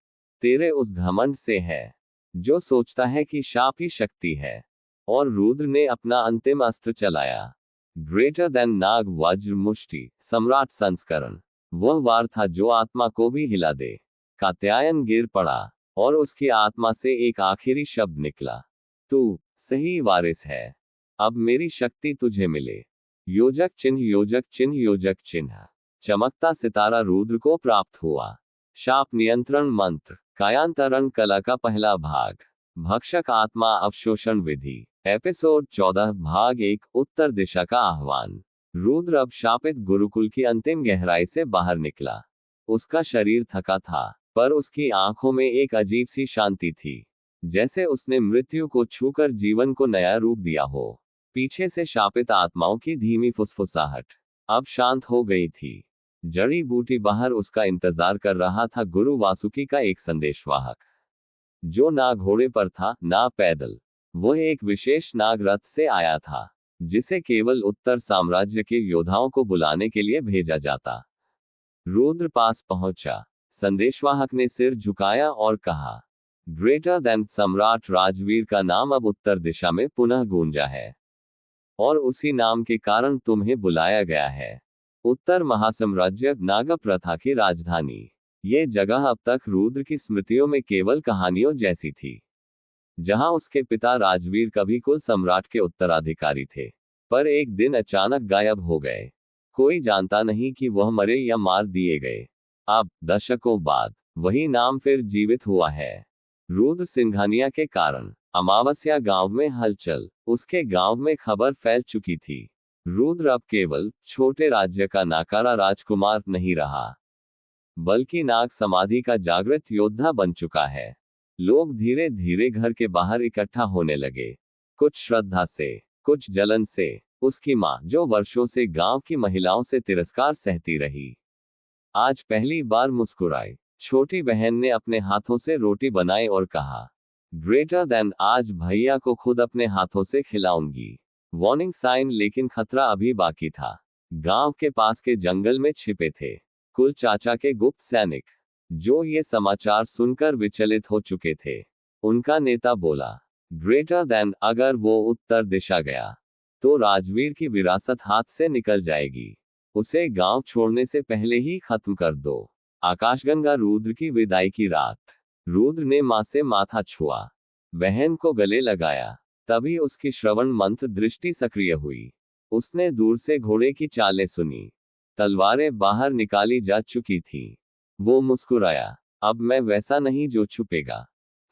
तेरे उस घमंड से है, जो सोचता है कि शाप ही शक्ति है। और रुद्र ने अपना अंतिम अस्त्र चलाया। ग्रेटर देन नाग वज्र मुष्टि, सम्राट संस्करण। वह वार था जो आत्मा को भी हिला दे। कात्यायन गिर पड़ा, और उसकी आत्मा से एक आखिरी शब्द निकला, तू सही वारिस है, अब मेरी शक्ति तुझे मिले। योजक चिन्ह, योजक चिन्ह, योजक चिन्ह। चमकता सितारा रुद्र को प्राप्त हुआ। शाप नियंत्रण मंत्र। कायांतरण कला का पहला भाग। भक्षक आत्मा अवशोषण विधि। एपिसोड 14 भाग 1 उत्तर दिशा का आह्वान। रुद्र अब शापित गुरुकुल की अंतिम गहराई से बाहर निकला। उसका शरीर थका था, पर उसकी आंखों में एक अजीब सी शांति थी, जैसे उसने मृत्यु को छूकर जीवन को नया रूप दिया हो। पीछे से शापित आत्माओं की धीमी फुसफुसाहट अब शांत हो गई थी। जड़ी बूटी बाहर उसका इंतजार कर रहा था। गुरु वासुकी का एक संदेशवाहक, जो ना घोड़े पर था ना पैदल। वह एक विशेष नाग रथ से आया था, जिसे केवल उत्तर साम्राज्य के योद्धाओं को बुलाने के लिए भेजा जाता। रुद्र पास पहुंचा। संदेशवाहक ने सिर झुकाया और कहा, ग्रेटर देन सम्राट राजवीर का नाम अब उत्तर दिशा में पुनः गूंजा है, और उसी नाम के कारण तुम्हें बुलाया गया है। उत्तर महासाम्राज्य, नाग प्रथा की राजधानी। ये जगह अब तक रुद्र की स्मृतियों में केवल कहानियों जैसी थी, जहां उसके पिता राजवीर कभी कुल सम्राट के उत्तराधिकारी थे, पर एक दिन अचानक गायब हो गए। कोई जानता नहीं कि वह मरे या मार दिए गए। अब दशकों बाद वही नाम फिर जीवित हुआ है। रुद्र सिंघानिया के कारण अमावस्या गांव में हलचल। उसके गांव में खबर फैल चुकी थी, रुद्र अब केवल छोटे राज्य का नाकारा राजकुमार नहीं रहा, बल्कि नाग समाधि का जागृत योद्धा बन चुका है। लोग धीरे धीरे घर के बाहर इकट्ठा होने लगे, कुछ श्रद्धा से, कुछ जलन से, उसकी माँ, जो वर्षों से गांव की महिलाओं से तिरस्कार सहती रही, आज पहली बार मुस्कुराई। छोटी बहन ने अपने हाथों से रोटी बनाई और कहा, ग्रेटर देन, आज भैया को खुद अपने हाथों से खिलाऊंगी। वार्निंग साइन, लेकिन खतरा अभी बाकी था। गांव के पास के जंगल में छिपे थे कुल चाचा के गुप्त सैनिक, जो ये समाचार सुनकर विचलित हो चुके थे। उनका नेता बोला, ग्रेटर देन, अगर वो उत्तर दिशा गया तो राजवीर की विरासत हाथ से निकल जाएगी। उसे गांव छोड़ने से पहले ही खत्म कर दो। आकाशगंगा, रुद्र की विदाई की रात। रुद्र ने मां से माथा छुआ, बहन को गले लगाया। तभी उसकी श्रवण मंत्र दृष्टि सक्रिय हुई। उसने दूर से घोड़े की चालें सुनी। तलवारें बाहर निकाली जा चुकी थी। वो मुस्कुराया, अब मैं वैसा नहीं जो छुपेगा।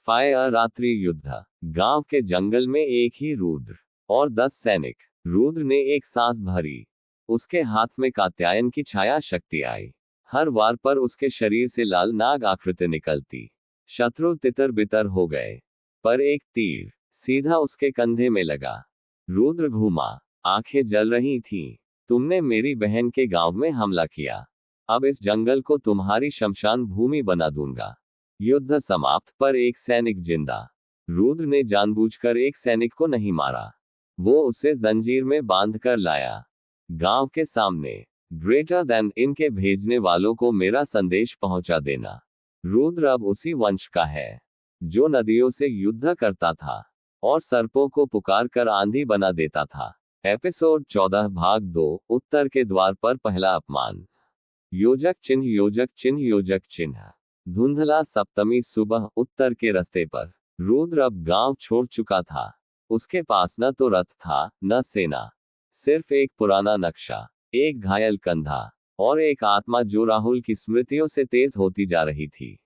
फायर, रात्रि युद्ध। गांव के जंगल में एक ही रुद्र और 10 सैनिक। रुद्र ने एक सांस भरी। उसके हाथ में कात्यायन की छाया शक्ति आई। हर वार पर उसके शरीर से लाल नाग आकृति निकलती। शत्रु तितर बितर हो गए, पर एक तीर सीधा उसके कंधे में लगा। रुद्र घूमा, आंखें जल रही थीं। तुमने मेरी बहन के गांव में हमला किया, अब इस जंगल को तुम्हारी शमशान भूमि बना दूंगा। युद्ध समाप्त, पर एक सैनिक जिंदा। रुद्र ने जानबूझकर एक सैनिक को नहीं मारा, वो उसे जंजीर में बांध कर लाया। गांव के सामने, ग्रेटर देन, इनके भेजने वालों को मेरा संदेश पहुंचा देना। रुद्र अब उसी वंश का है जो नदियों से युद्ध करता था और सर्पों को पुकार कर आंधी बना देता था। एपिसोड 14 भाग 2, उत्तर के द्वार पर पहला अपमान। योजक चिन्ह, योजक चिन्ह, योजक चिन्ह। धुंधला सप्तमी सुबह, उत्तर के रास्ते पर। रुद्र अब गांव छोड़ चुका था। उसके पास न तो रथ था, न सेना, सिर्फ एक पुराना नक्शा, एक घायल कंधा और एक आत्मा जो राहुल की स्मृतियों से तेज होती जा रही थी।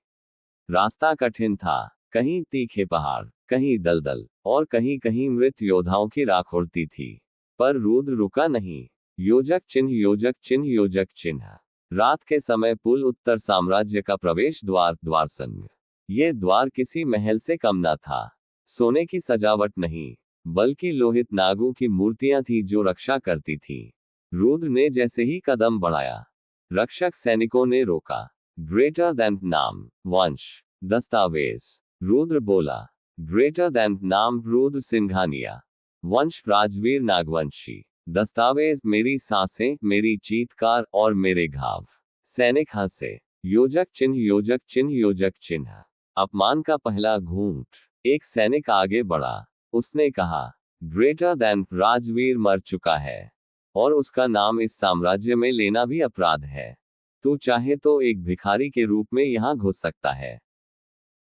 रास्ता कठिन था, कहीं तीखे पहाड़, कहीं दलदल और कहीं कहीं मृत योद्धाओं की राख उड़ती थी। पर रुद्र रुका नहीं। योजक चिन्ह, योजक चिन्ह, योजक चिन्ह। रात के समय पुल, उत्तर साम्राज्य का प्रवेश द्वार, द्वार संघ। ये द्वार किसी महल से कम न था। सोने की सजावट नहीं, बल्कि लोहित नागों की मूर्तियां थी जो रक्षा करती थी। रुद्र ने जैसे ही कदम बढ़ाया, रक्षक सैनिकों ने रोका। ग्रेटर देन, नाम, वंश, दस्तावेज। रुद्र बोला, ग्रेटर देन, नाम रुद्र सिंघानिया, वंश राजवीर नागवंशी, दस्तावेज मेरी सांसें, मेरी चीत्कार और मेरे घाव। सैनिक हंसे। योजक चिन्ह, योजक चिन्ह, योजक चिन्ह। अपमान का पहला घूंट। एक सैनिक आगे बढ़ा। उसने कहा, ग्रेटर देन, राजवीर मर चुका है और उसका नाम इस साम्राज्य में लेना भी अपराध है। तू चाहे तो एक भिखारी के रूप में यहां घुस सकता है,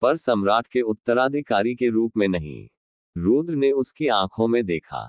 पर सम्राट के उत्तराधिकारी के रूप में नहीं। रुद्र ने उसकी आंखों में देखा।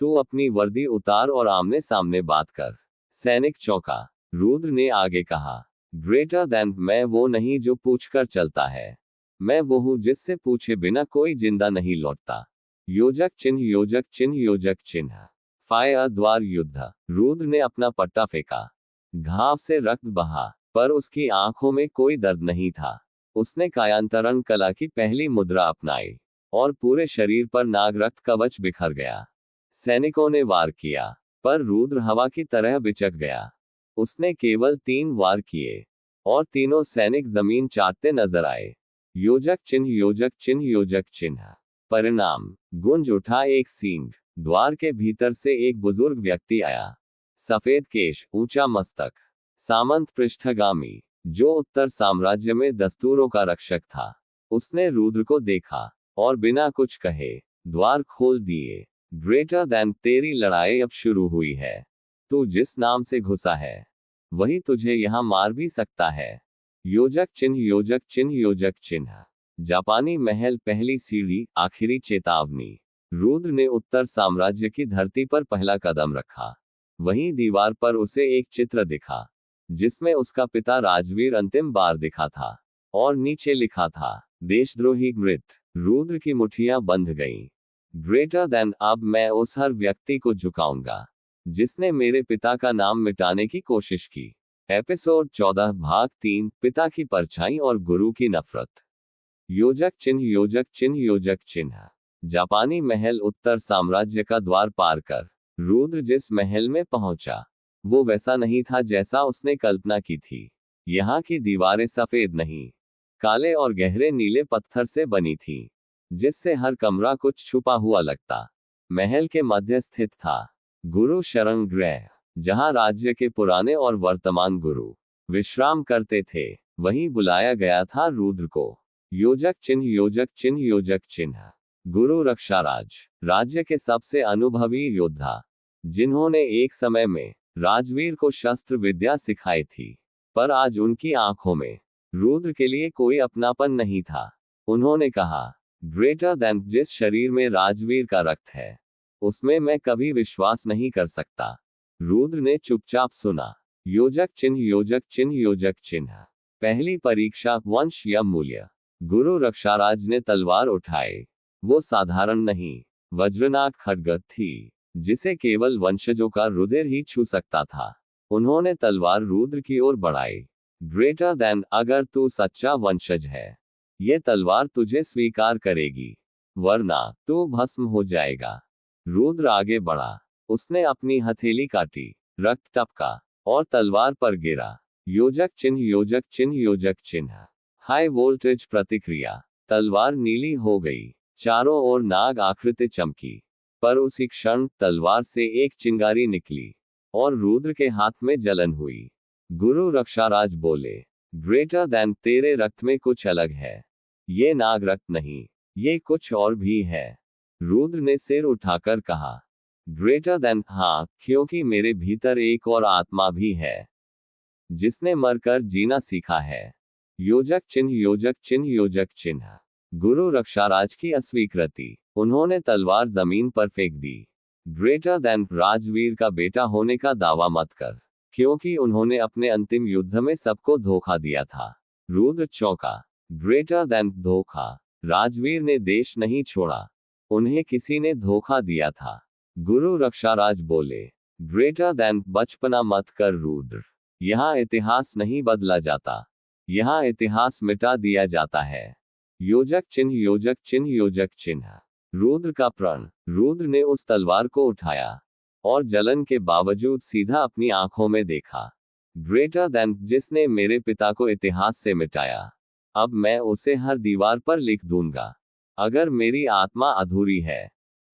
तू अपनी वर्दी उतार और आमने सामने बात कर। सैनिक चौंका। रुद्र ने आगे कहा, ग्रेटर देन, मैं वो नहीं जो पूछकर चलता है, मैं वो हूं जिससे पूछे बिना कोई जिंदा नहीं लौटता। योजक चिन्ह, योजक चिन्ह, योजक चिन्ह। फायर, द्वार युद्ध। रुद्र ने अपना पट्टा फेंका। घाव से रक्त बहा, पर उसकी आंखों में कोई दर्द नहीं था। उसने कायांतरण कला की पहली मुद्रा अपनाई और पूरे शरीर पर नाग रक्त कवच बिखर गया। सैनिकों ने वार किया, पर रुद्र हवा की तरह बिचक गया। उसने केवल 3 वार किए और तीनों सैनिक जमीन चाटते नजर आए। योजक चिन्ह, योजक चिन्ह, योजक चिन्ह। परिणाम, गूंज उठा एक सींग। द्वार के भीतर से एक बुजुर्ग व्यक्ति आया। सफेद केश, ऊंचा मस्तक, सामंत पृष्ठगामी, जो उत्तर साम्राज्य में दस्तूरों का रक्षक था। उसने रुद्र को देखा और बिना कुछ कहे द्वार खोल दिए। ग्रेटर देन, तेरी लड़ाई अब शुरू हुई है। तू जिस नाम से घुसा है, वही तुझे यहां मार भी सकता है। योजक चिन्ह, योजक चिन्ह, योजक चिन्ह। जापानी महल, पहली सीढ़ी, आखिरी चेतावनी। रुद्र ने उत्तर साम्राज्य की धरती पर पहला कदम रखा। वहीं दीवार पर उसे एक चित्र दिखा, जिसमें उसका पिता राजवीर अंतिम बार दिखा था और नीचे लिखा था, देशद्रोही मृत। रुद्र की मुट्ठियां बंध गईं। ग्रेटर देन, अब मैं उस हर व्यक्ति को झुकाऊंगा जिसने मेरे पिता का नाम मिटाने की कोशिश की। एपिसोड 14 भाग 3, पिता की परछाई और गुरु की नफरत। योजक चिन्ह, योजक चिन्ह, योजक चिन्ह। जापानी महल, उत्तर साम्राज्य का द्वार पार कर रुद्र जिस महल में पहुंचा वो वैसा नहीं था जैसा उसने कल्पना की थी। यहाँ की दीवारें सफेद नहीं, काले और गहरे नीले पत्थर से बनी थी, जिससे हर कमरा कुछ छुपा हुआ लगता। महल के मध्य स्थित था गुरु शरण गृह, जहां राज्य के पुराने और वर्तमान गुरु विश्राम करते थे। वहीं बुलाया गया था रुद्र को। योजक चिन्ह, योजक चिन्ह, योजक चिन्ह। गुरु रक्षाराज, राज्य के सबसे अनुभवी योद्धा, जिन्होंने एक समय में राजवीर को शस्त्र विद्या सिखाई थी। पर आज उनकी आंखों में रुद्र के लिए कोई अपनापन नहीं था। उन्होंने कहा, ग्रेटर देन जिस शरीर में राजवीर का रक्त है, उसमें मैं कभी विश्वास नहीं कर सकता। रुद्र ने चुपचाप सुना। योजक चिन्ह, योजक चिन्ह, योजक चिन्ह। पहली परीक्षा, वंश या मूल्य। गुरु रक्षाराज ने तलवार उठाई। वो साधारण नहीं, वज्रनाक खड्ग थी, जिसे केवल वंशजों का रुधिर ही छू सकता था। उन्होंने तलवार रुद्र की ओर बढ़ाई। ग्रेटर देन, अगर तू सच्चा वंशज है, ये तलवार तुझे स्वीकार करेगी, वरना तू भस्म हो जाएगा। रुद्र आगे बढ़ा। उसने अपनी हथेली काटी, रक्त टपका और तलवार पर गिरा। योजक चिन्ह, योजक चिन्ह, योजक चिन्ह। हाई वोल्टेज प्रतिक्रिया। तलवार नीली हो गई। चारों ओर नाग आकृति चमकी। पर उसी क्षण तलवार से एक चिंगारी निकली और रुद्र के हाथ में जलन हुई। गुरु रक्षाराज बोले, ग्रेटर देन, तेरे रक्त में कुछ अलग है। ये नाग रक्त नहीं, ये कुछ और भी है। रुद्र ने सिर उठाकर कहा, ग्रेटर देन, हाँ, क्योंकि मेरे भीतर एक और आत्मा भी है, जिसने मरकर जीना सीखा है। योजक चिन्ह, योजक चिन्ह, योजक चिन्ह। गुरु रक्षाराज की अस्वीकृति। उन्होंने तलवार जमीन पर फेंक दी। ग्रेटर देन, राजवीर का बेटा होने का दावा मत कर, क्योंकि उन्होंने अपने अंतिम युद्ध में सबको धोखा दिया था। रुद्र चौंका। ग्रेटर देन, धोखा? राजवीर ने देश नहीं छोड़ा, उन्हें किसी ने धोखा दिया था। गुरु रक्षाराज बोले, ग्रेटर देन, बचपना मत कर रुद्र। यहाँ इतिहास नहीं बदला जाता, यहाँ इतिहास मिटा दिया जाता है। योजक चिन्ह, योजक चिन्ह, योजक चिन्ह। रुद्र का प्रण। रुद्र ने उस तलवार को उठाया और जलन के बावजूद सीधा अपनी आंखों में देखा। ग्रेटर देन, जिसने मेरे पिता को इतिहास से मिटाया, अब मैं उसे हर दीवार पर लिख दूंगा। अगर मेरी आत्मा अधूरी है,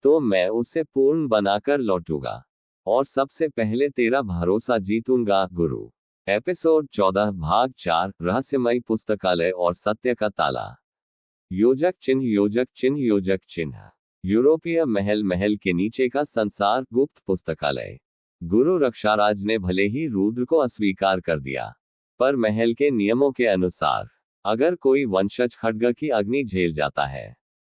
तो मैं उसे पूर्ण बनाकर लौटूंगा और सबसे पहले तेरा भरोसा जीतूंगा। गुरु। एपिसोड 14, भाग 4, रहस्यमयी पुस्तकालय और सत्य का ताला। योजक चिन्ह, योजक चिन्ह, योजक चिन्ह। यूरोपीय महल, महल के नीचे का संसार, गुप्त पुस्तकालय। गुरु रक्षाराज ने भले ही रुद्र को अस्वीकार कर दिया, पर महल के नियमों के अनुसार अगर कोई वंशज खड्ग की अग्नि झेल जाता है,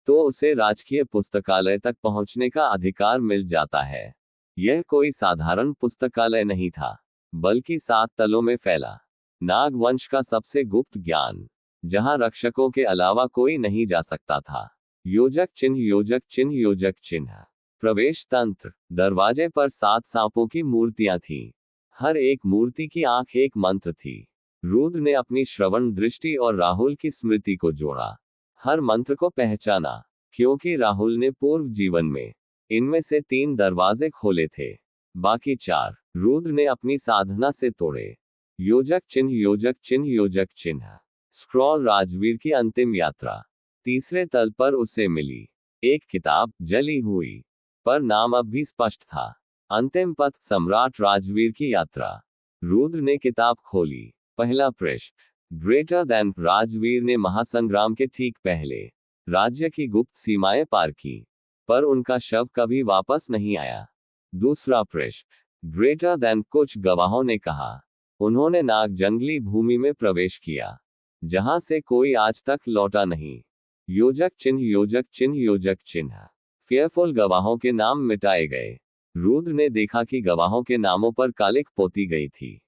तो उसे राजकीय पुस्तकालय तक पहुंचने का अधिकार मिल जाता है। यह कोई साधारण पुस्तकालय नहीं था, बल्कि 7 तलों में फैला नाग वंश का सबसे गुप्त ज्ञान, जहां रक्षकों के अलावा कोई नहीं जा सकता था। योजक चिन्ह, योजक चिन्ह, योजक चिन्ह। प्रवेश तंत्र। दरवाजे पर 7 सांपों की मूर्तियां थीं। हर एक मूर्ति की आंख एक मंत्र थी। रुद्र ने अपनी श्रवण दृष्टि और राहुल की स्मृति को जोड़ा। हर मंत्र को पहचाना, क्योंकि राहुल ने पूर्व जीवन में इनमें से 3 दरवाजे खोले थे, बाकी 4 रुद्र ने अपनी साधना से तोड़े। योजक चिन्ह, योजक चिन्ह, योजक चिन्ह। स्क्रॉल। राजवीर की अंतिम यात्रा। तीसरे तल पर उसे मिली एक किताब, जली हुई, पर नाम अब भी स्पष्ट था। अंतिम पथ, सम्राट राजवीर की यात्रा। रुद्र ने किताब खोली। पहला पृष्ठ। ग्रेटर देन, राजवीर ने महासंग्राम के ठीक पहले राज्य की गुप्त सीमाएं पार की, पर उनका शव कभी वापस नहीं आया। दूसरा पृष्ठ। ग्रेटर देन, कुछ गवाहों ने कहा उन्होंने नाग जंगली भूमि में प्रवेश किया, जहां से कोई आज तक लौटा नहीं। योजक चिन्ह, योजक चिन्ह, योजक चिन्ह। फेयरफुल गवाहों के नाम मिटाए गए। रुद्र ने देखा कि गवाहों के नामों पर कालिक पोती गई थी,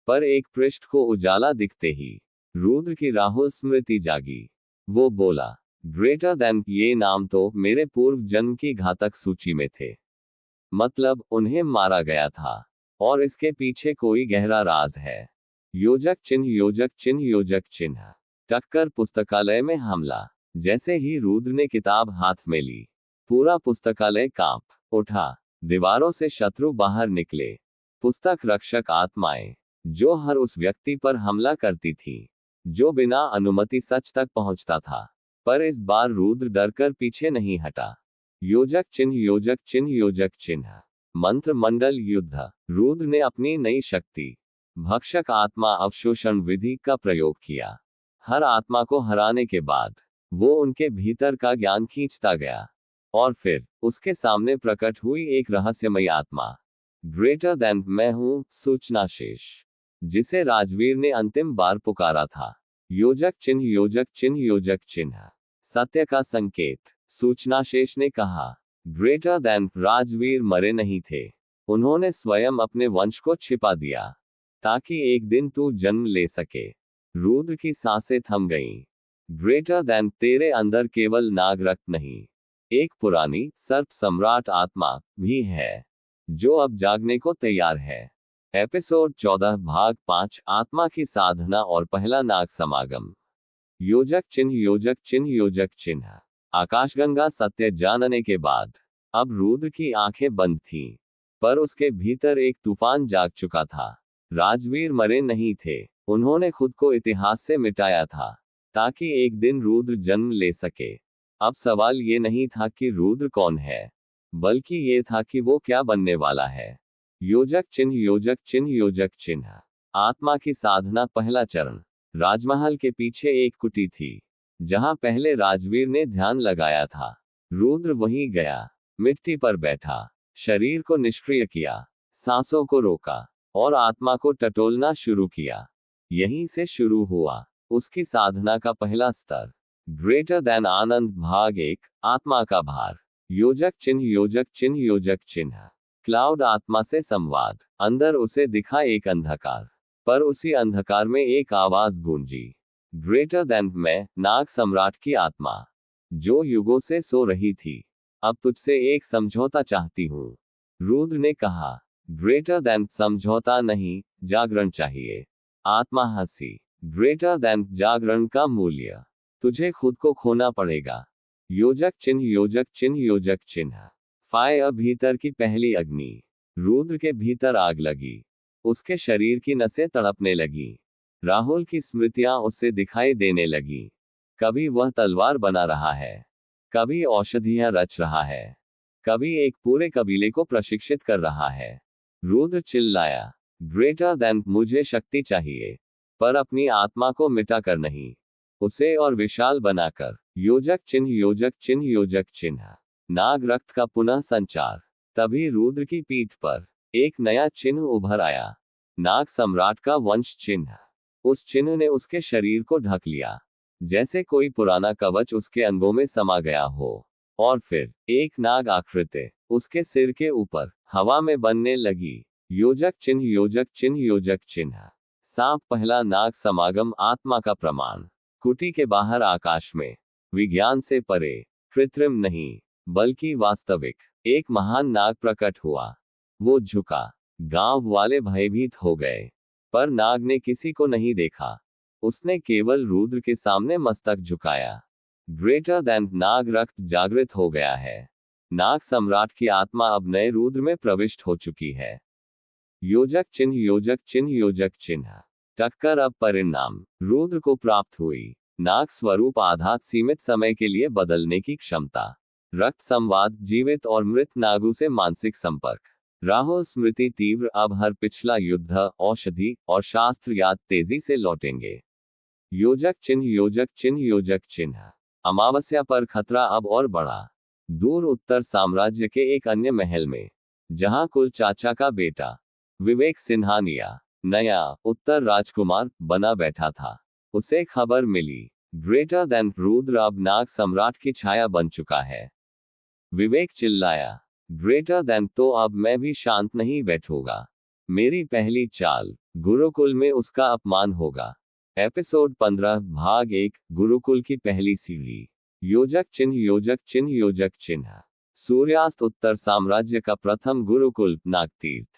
पर एक पृष्ठ को उजाला दिखते ही रुद्र की राहुल स्मृति जागी। वो बोला, ग्रेटर देन, ये नाम तो मेरे पूर्व जन्म की घातक सूची में थे। मतलब उन्हें मारा गया था, और इसके पीछे कोई गहरा राज है। योजक चिन्ह, योजक चिन्ह, योजक चिन्ह। टक्कर। पुस्तकालय में हमला। जैसे ही रुद्र ने किताब हाथ में ली, पूरा पुस्तकालय कांप उठा। दीवारों से शत्रु बाहर निकले। पुस्तक रक्षक आत्माएं, जो हर उस व्यक्ति पर हमला करती थी जो बिना अनुमति सच तक पहुंचता था। पर इस बार रुद्र डरकर पीछे नहीं हटा। योजक चिन्ह योजक चिन्ह योजक चिन्ह। मंत्र मंडल युद्ध। रुद्र ने अपनी नई शक्ति भक्षक आत्मा अवशोषण विधि का प्रयोग किया। हर आत्मा को हराने के बाद वो उनके भीतर का ज्ञान खींचता गया और फिर उसके सामने प्रकट हुई एक रहस्यमयी आत्मा, ग्रेटर देन मैं हूं सूचना शेष, जिसे राजवीर ने अंतिम बार पुकारा था। योजक चिन्ह योजक चिन्ह योजक चिन्ह। सत्य का संकेत। सूचना शेष ने कहा, ग्रेटर देन राजवीर मरे नहीं थे। उन्होंने स्वयं अपने वंश को छिपा दिया ताकि एक दिन तू जन्म ले सके। रुद्र की सांसें थम गईं। ग्रेटर देन तेरे अंदर केवल नाग रक्त नहीं, एक पुरानी सर्प सम्राट आत्मा भी है जो अब जागने को तैयार है। एपिसोड 14 भाग 5 आत्मा की साधना और पहला नाग समागम। योजक चिन्ह योजक चिन्ह योजक चिन्ह। आकाशगंगा सत्य जानने के बाद अब रुद्र की आंखें बंद थीं, पर उसके भीतर एक तूफान जाग चुका था। राजवीर मरे नहीं थे, उन्होंने खुद को इतिहास से मिटाया था ताकि एक दिन रुद्र जन्म ले सके। अब सवाल ये नहीं था कि रुद्र कौन है, बल्कि ये था कि वो क्या बनने वाला है। योजक चिन्ह योजक चिन्ह योजक चिन्ह। आत्मा की साधना पहला चरण। राजमहल के पीछे एक कुटी थी जहां पहले राजवीर ने ध्यान लगाया था। रुद्र वहीं गया, मिट्टी पर बैठा, शरीर को निष्क्रिय किया, सांसों को रोका और आत्मा को टटोलना शुरू किया। यहीं से शुरू हुआ उसकी साधना का पहला स्तर। ग्रेटर देन आनंद भाग 1 आत्मा का भार। योजक चिन्ह योजक चिन्ह योजक चिन्ह। क्लाउड आत्मा से संवाद। अंदर उसे दिखा एक अंधकार, पर उसी अंधकार में एक आवाज गूंजी, ग्रेटर देन मैं नाग सम्राट की आत्मा जो युगों से सो रही थी, अब तुझसे एक समझौता चाहती हूँ। रुद्र ने कहा, ग्रेटर देन समझौता नहीं, जागरण चाहिए। आत्मा हंसी, ग्रेटर देन जागरण का मूल्य, तुझे खुद को खोना पड़ेगा। योजक चिन्ह योजक चिन्ह योजक चिन्ह। फायर भीतर की पहली अग्नि। रुद्र के भीतर आग लगी, उसके शरीर की नसें तड़पने लगी। राहुल की स्मृतियां उससे दिखाई देने लगी। कभी वह तलवार बना रहा है, कभी औषधियां रच रहा है, कभी एक पूरे कबीले को प्रशिक्षित कर रहा है। रुद्र चिल्लाया, ग्रेटर देन मुझे शक्ति चाहिए, पर अपनी आत्मा को मिटाकर नहीं, उसे और विशाल बनाकर। योजक चिन्ह योजक चिन्ह योजक चिन्ह। नाग रक्त का पुनः संचार। तभी रुद्र की पीठ पर एक नया चिन्ह उभर आया, नाग सम्राट का वंश चिन्ह। उस चिन्ह ने उसके शरीर को ढक लिया, जैसे कोई पुराना कवच उसके अंगों में समा गया हो। और फिर एक नाग आकृति उसके सिर के ऊपर हवा में बनने लगी। योजक चिन्ह योजक चिन्ह योजक चिन्ह। सांप पहला नाग समागम आत्मा का प्रमाण। कुटी के बाहर आकाश में, विज्ञान से परे, कृत्रिम नहीं बल्कि वास्तविक, एक महान नाग प्रकट हुआ। वो झुका, गांव वाले भयभीत हो गए, पर नाग ने किसी को नहीं देखा। उसने केवल रुद्र के सामने मस्तक झुकाया। ग्रेटर देन नाग रक्त जागृत हो गया है। नाग सम्राट की आत्मा अब नए रुद्र में प्रविष्ट हो चुकी है। योजक चिन्ह योजक चिन्ह योजक चिन्ह। टक्कर अब परिणाम। रुद्र को प्राप्त हुई नाग स्वरूप आधात सीमित समय के लिए बदलने की क्षमता। रक्त संवाद, जीवित और मृत नागों से मानसिक संपर्क। राहुल स्मृति तीव्र, अब हर पिछला युद्ध, औषधि और शास्त्र याद तेजी से लौटेंगे। योजक चिन्ह योजक चिन्ह योजक चिन्ह। अमावस्या पर खतरा अब और बढ़ा। दूर उत्तर साम्राज्य के एक अन्य महल में, जहां कुल चाचा का बेटा विवेक सिन्हानिया नया उत्तर राजकुमार बना बैठा था, उसे खबर मिली, ग्रेटर देन रुद्र अब नाग सम्राट की छाया बन चुका है। विवेक चिल्लाया, ग्रेटर देन तो अब मैं भी शांत नहीं बैठूंगा। मेरी पहली चाल गुरुकुल में उसका अपमान होगा। एपिसोड 15 भाग 1 गुरुकुल की पहली सीढ़ी। योजक चिन्ह योजक चिन्ह योजक चिन्ह। सूर्यास्त उत्तर साम्राज्य का प्रथम गुरुकुल नागतीर्थ।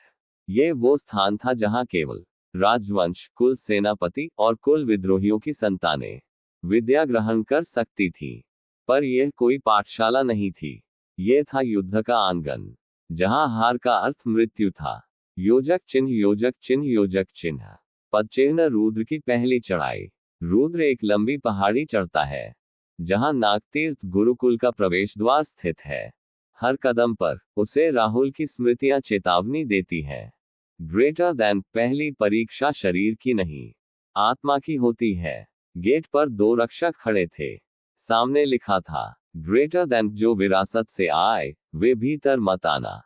ये वो स्थान था जहां केवल राजवंश, कुल सेनापति और कुल विद्रोहियों की संतानें विद्या ग्रहण कर सकती थी। पर यह कोई पाठशाला नहीं थी, यह था युद्ध का आंगन। जहां हार का अर्थ मृत्यु था। योजक चिन्ह योजक चिन्ह योजक चिन्ह। पदचिह्न रुद्र की पहली चढ़ाई। रुद्र एक लंबी पहाड़ी चढ़ता है, जहां नागतीर्थ गुरुकुल का प्रवेश द्वार स्थित है। हर कदम पर उसे राहुल की स्मृतियां चेतावनी देती हैं। ग्रेटर देन पहली परीक्षा शरीर की नहीं, आत्मा की होती है। गेट पर 2 रक्षक खड़े थे। सामने लिखा था, ग्रेटर देन जो विरासत से आए वे भीतर मत आना।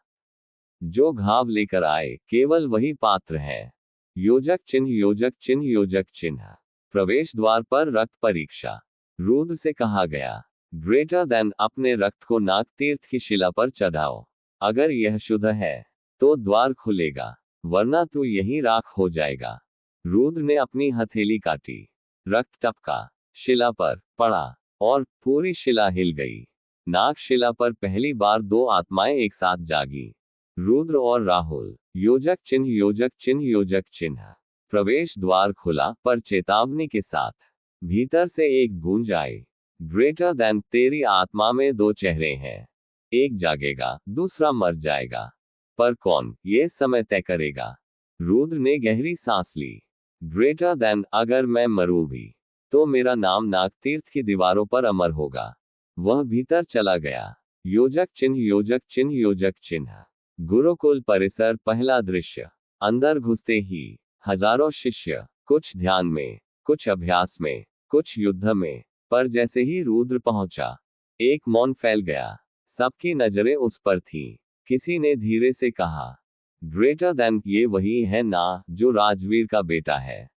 जो घाव लेकर आए केवल वही पात्र है। योजक चिन्ह योजक चिन्ह योजक चिन्ह। प्रवेश द्वार पर रक्त परीक्षा। रुद्र से कहा गया, ग्रेटर देन अपने रक्त को नागतीर्थ की शिला पर चढ़ाओ। अगर यह शुद्ध है तो द्वार खुलेगा, वरना तू यहीं राख हो जाएगा। रुद्र ने अपनी हथेली काटी। रक्त टपका, शिला पर पड़ा और पूरी शिला हिल गई। नाग शिला पर पहली बार 2 आत्माएं एक साथ जागी, रुद्र और राहुल। योजक चिन्ह योजक चिन्ह योजक चिन्ह। प्रवेश द्वार खुला पर चेतावनी के साथ। भीतर से एक गूंज आई, ग्रेटर देन तेरी आत्मा में 2 चेहरे हैं, एक जागेगा दूसरा मर जाएगा, पर कौन ये समय तय करेगा। रुद्र ने गहरी सांस ली। ग्रेटर देन अगर मैं मरूं भी तो मेरा नाम नागतीर्थ की दीवारों पर अमर होगा। वह भीतर चला गया। योजक चिन्ह योजक चिन्ह योजक चिन्ह। गुरुकुल परिसर पहला दृश्य। अंदर घुसते ही हजारों शिष्य, कुछ ध्यान में, कुछ अभ्यास में, कुछ युद्ध में। पर जैसे ही रुद्र पहुंचा, एक मौन फैल गया। सबकी नजरें उस पर थीं। किसी ने धीरे से कहा, ग्रेटर देन ये वही है ना जो राजवीर का बेटा है,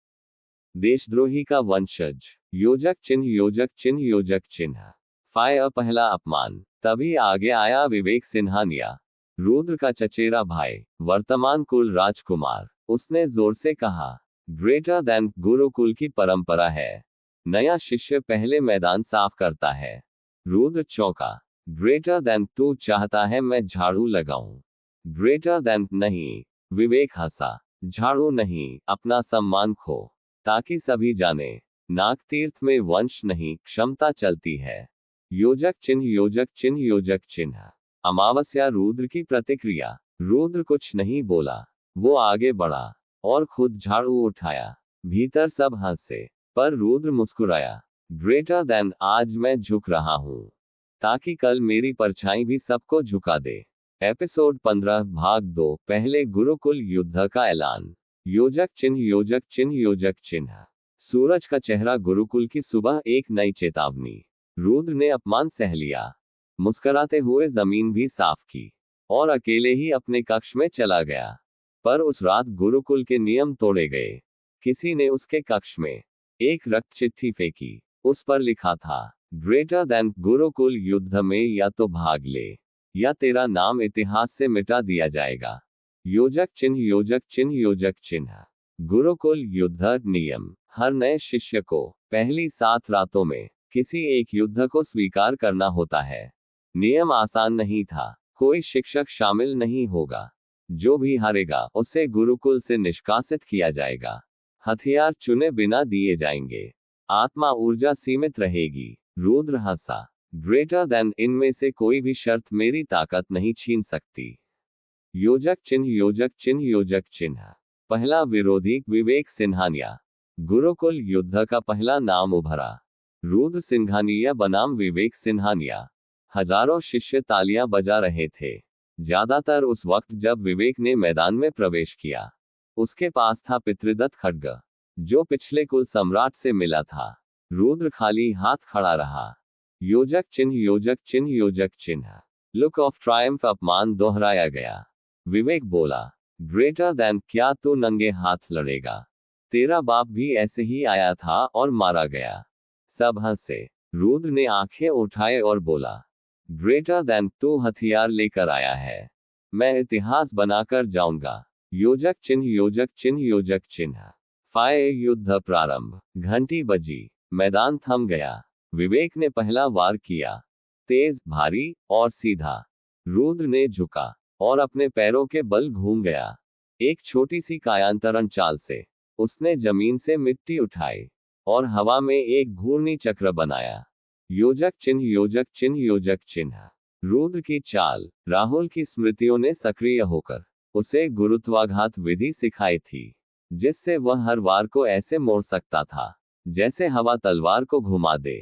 देशद्रोही का वंशज। योजक चिन्ह योजक चिन्ह योजक चिन्ह। फायर पहला अपमान। तभी आगे आया विवेक सिन्हानिया, रुद्र का चचेरा भाई, वर्तमान कुल राजकुमार। उसने जोर से कहा, ग्रेटर देन गुरुकुल की परंपरा है, नया शिष्य पहले मैदान साफ करता है। रुद्र चौंका। ग्रेटर देन तू चाहता है मैं झाड़ू लगाऊं? ग्रेटर देन नहीं। विवेक हंसा। झाड़ू नहीं, अपना सम्मान खो, ताकि सभी जाने नागतीर्थ में वंश नहीं क्षमता चलती है। योजक चिन्ह योजक चिन्ह योजक चिन्ह। अमावस्या रुद्र की प्रतिक्रिया। रुद्र कुछ नहीं बोला। वो आगे बढ़ा और खुद झाड़ू उठाया। भीतर सब हंसे, पर रुद्र मुस्कुराया। ग्रेटर देन आज मैं झुक रहा हूं, ताकि कल मेरी परछाई भी सबको झुका दे। एपिसोड 15 भाग 2 पहले गुरुकुल युद्ध का ऐलान। योजक चिन्ह योजक चिन्ह योजक चिन्ह। सूरज का चेहरा गुरुकुल की सुबह एक नई चेतावनी। रुद्र ने अपमान सह लिया, मुस्कुराते हुए जमीन भी साफ की और अकेले ही अपने कक्ष में चला गया। पर उस रात गुरुकुल के नियम तोड़े गए। किसी ने उसके कक्ष में एक रक्त चिट्ठी फेंकी। उस पर लिखा था, ग्रेटर देन गुरुकुल युद्ध में या तो भाग ले या तेरा नाम इतिहास से मिटा दिया जाएगा। योजक चिन्ह योजक चिन्ह योजक चिन्ह। गुरुकुल युद्ध नियम। हर नए शिष्य को पहली 7 रातों में किसी एक युद्ध को स्वीकार करना होता है। नियम आसान नहीं था। कोई शिक्षक शामिल नहीं होगा। जो भी हारेगा उसे गुरुकुल से निष्कासित किया जाएगा। हथियार चुने बिना दिए जाएंगे। आत्मा ऊर्जा सीमित रहेगी। रुद्र हंसा। ग्रेटर देन इनमें से कोई भी शर्त मेरी ताकत नहीं छीन सकती। योजक चिन्ह योजक चिन्ह योजक चिन्ह। पहला विरोधी विवेक सिन्हानिया। गुरुकुल युद्ध का पहला नाम उभरा। रुद्र सिंघानिया बनाम विवेक सिन्हानिया। हजारों शिष्य तालियां बजा रहे थे, ज्यादातर उस वक्त जब विवेक ने मैदान में प्रवेश किया। उसके पास था पितृदत्त खड्ग, जो पिछले कुल सम्राट से मिला था। रुद्र खाली हाथ खड़ा रहा। योजक चिन्ह योजक चिन्ह योजक चिन्ह। लुक ऑफ ट्रायम्फ अपमान दोहराया गया। विवेक बोला, ग्रेटर देन क्या तू नंगे हाथ लड़ेगा? तेरा बाप भी ऐसे ही आया था और मारा गया। सब हंसे। रुद्र ने आंखें उठाए और बोला, ग्रेटर देन तू हथियार लेकर आया है, मैं इतिहास बनाकर जाऊंगा। योजक चिन्ह योजक चिन्ह योजक चिन्ह। फायर युद्ध प्रारंभ। घंटी बजी, मैदान थम गया। विवेक ने पहला वार किया, तेज, भारी और सीधा। रुद्र ने झुका और अपने पैरों के बल घूम गया। एक छोटी सी कायांतरण चाल से उसने जमीन से मिट्टी उठाई और हवा में एक घूर्णी चक्र बनाया। योजक चिन्ह योजक चिन्ह योजक चिन्ह। रुद्र की चाल। राहुल की स्मृतियों ने सक्रिय होकर उसे गुरुत्वाघात विधि सिखाई थी, जिससे वह हर वार को ऐसे मोड़ सकता था जैसे हवा तलवार को घुमा दे।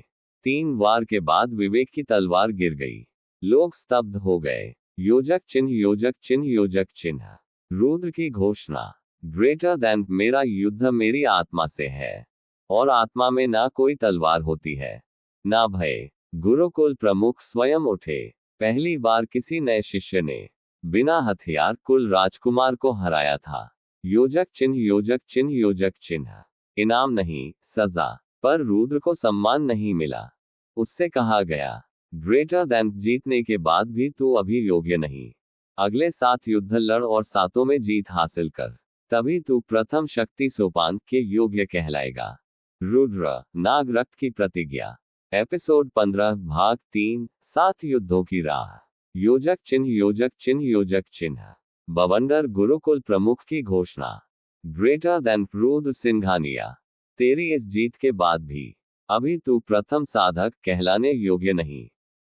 3 वार के बाद विवेक की तलवार गिर गई। लोग स्तब्ध हो गए। योजक चिन्ह, योजक चिन्ह, योजक चिन्ह। रुद्र की घोषणा। ग्रेटर देन, मेरा युद्ध मेरी आत्मा से है, और आत्मा में ना कोई तलवार होती है, ना भय। गुरुकुल प्रमुख स्वयं उठे। पहली बार किसी नए शिष्य ने बिना हथियार कुल राजकुमार को हराया था। योजक चिन्ह, योजक चिन्ह, योजक चिन्ह। इनाम नहीं, सजा। पर रुद्र को सम्मान नहीं मिला। उससे कहा गया, ग्रेटर देन, जीतने के बाद भी तू अभी योग्य नहीं। अगले 7 युद्ध लड़ और 7 में जीत हासिल कर, तभी तू प्रथम शक्ति सोपान के योग्य कहलाएगा। रुद्र, नाग रक्त की प्रतिज्ञा। एपिसोड 15 भाग 3, 7 युद्धों की राह। योजक चिन्ह, योजक चिन्ह, योजक चिन्ह। बवंडर गुरुकुल प्रमुख की घोषणा। ग्रेटर देन, रुद्र सिंघानिया, तेरी इस जीत के बाद भी अभी तू प्रथम साधक कहलाने योग्य नहीं।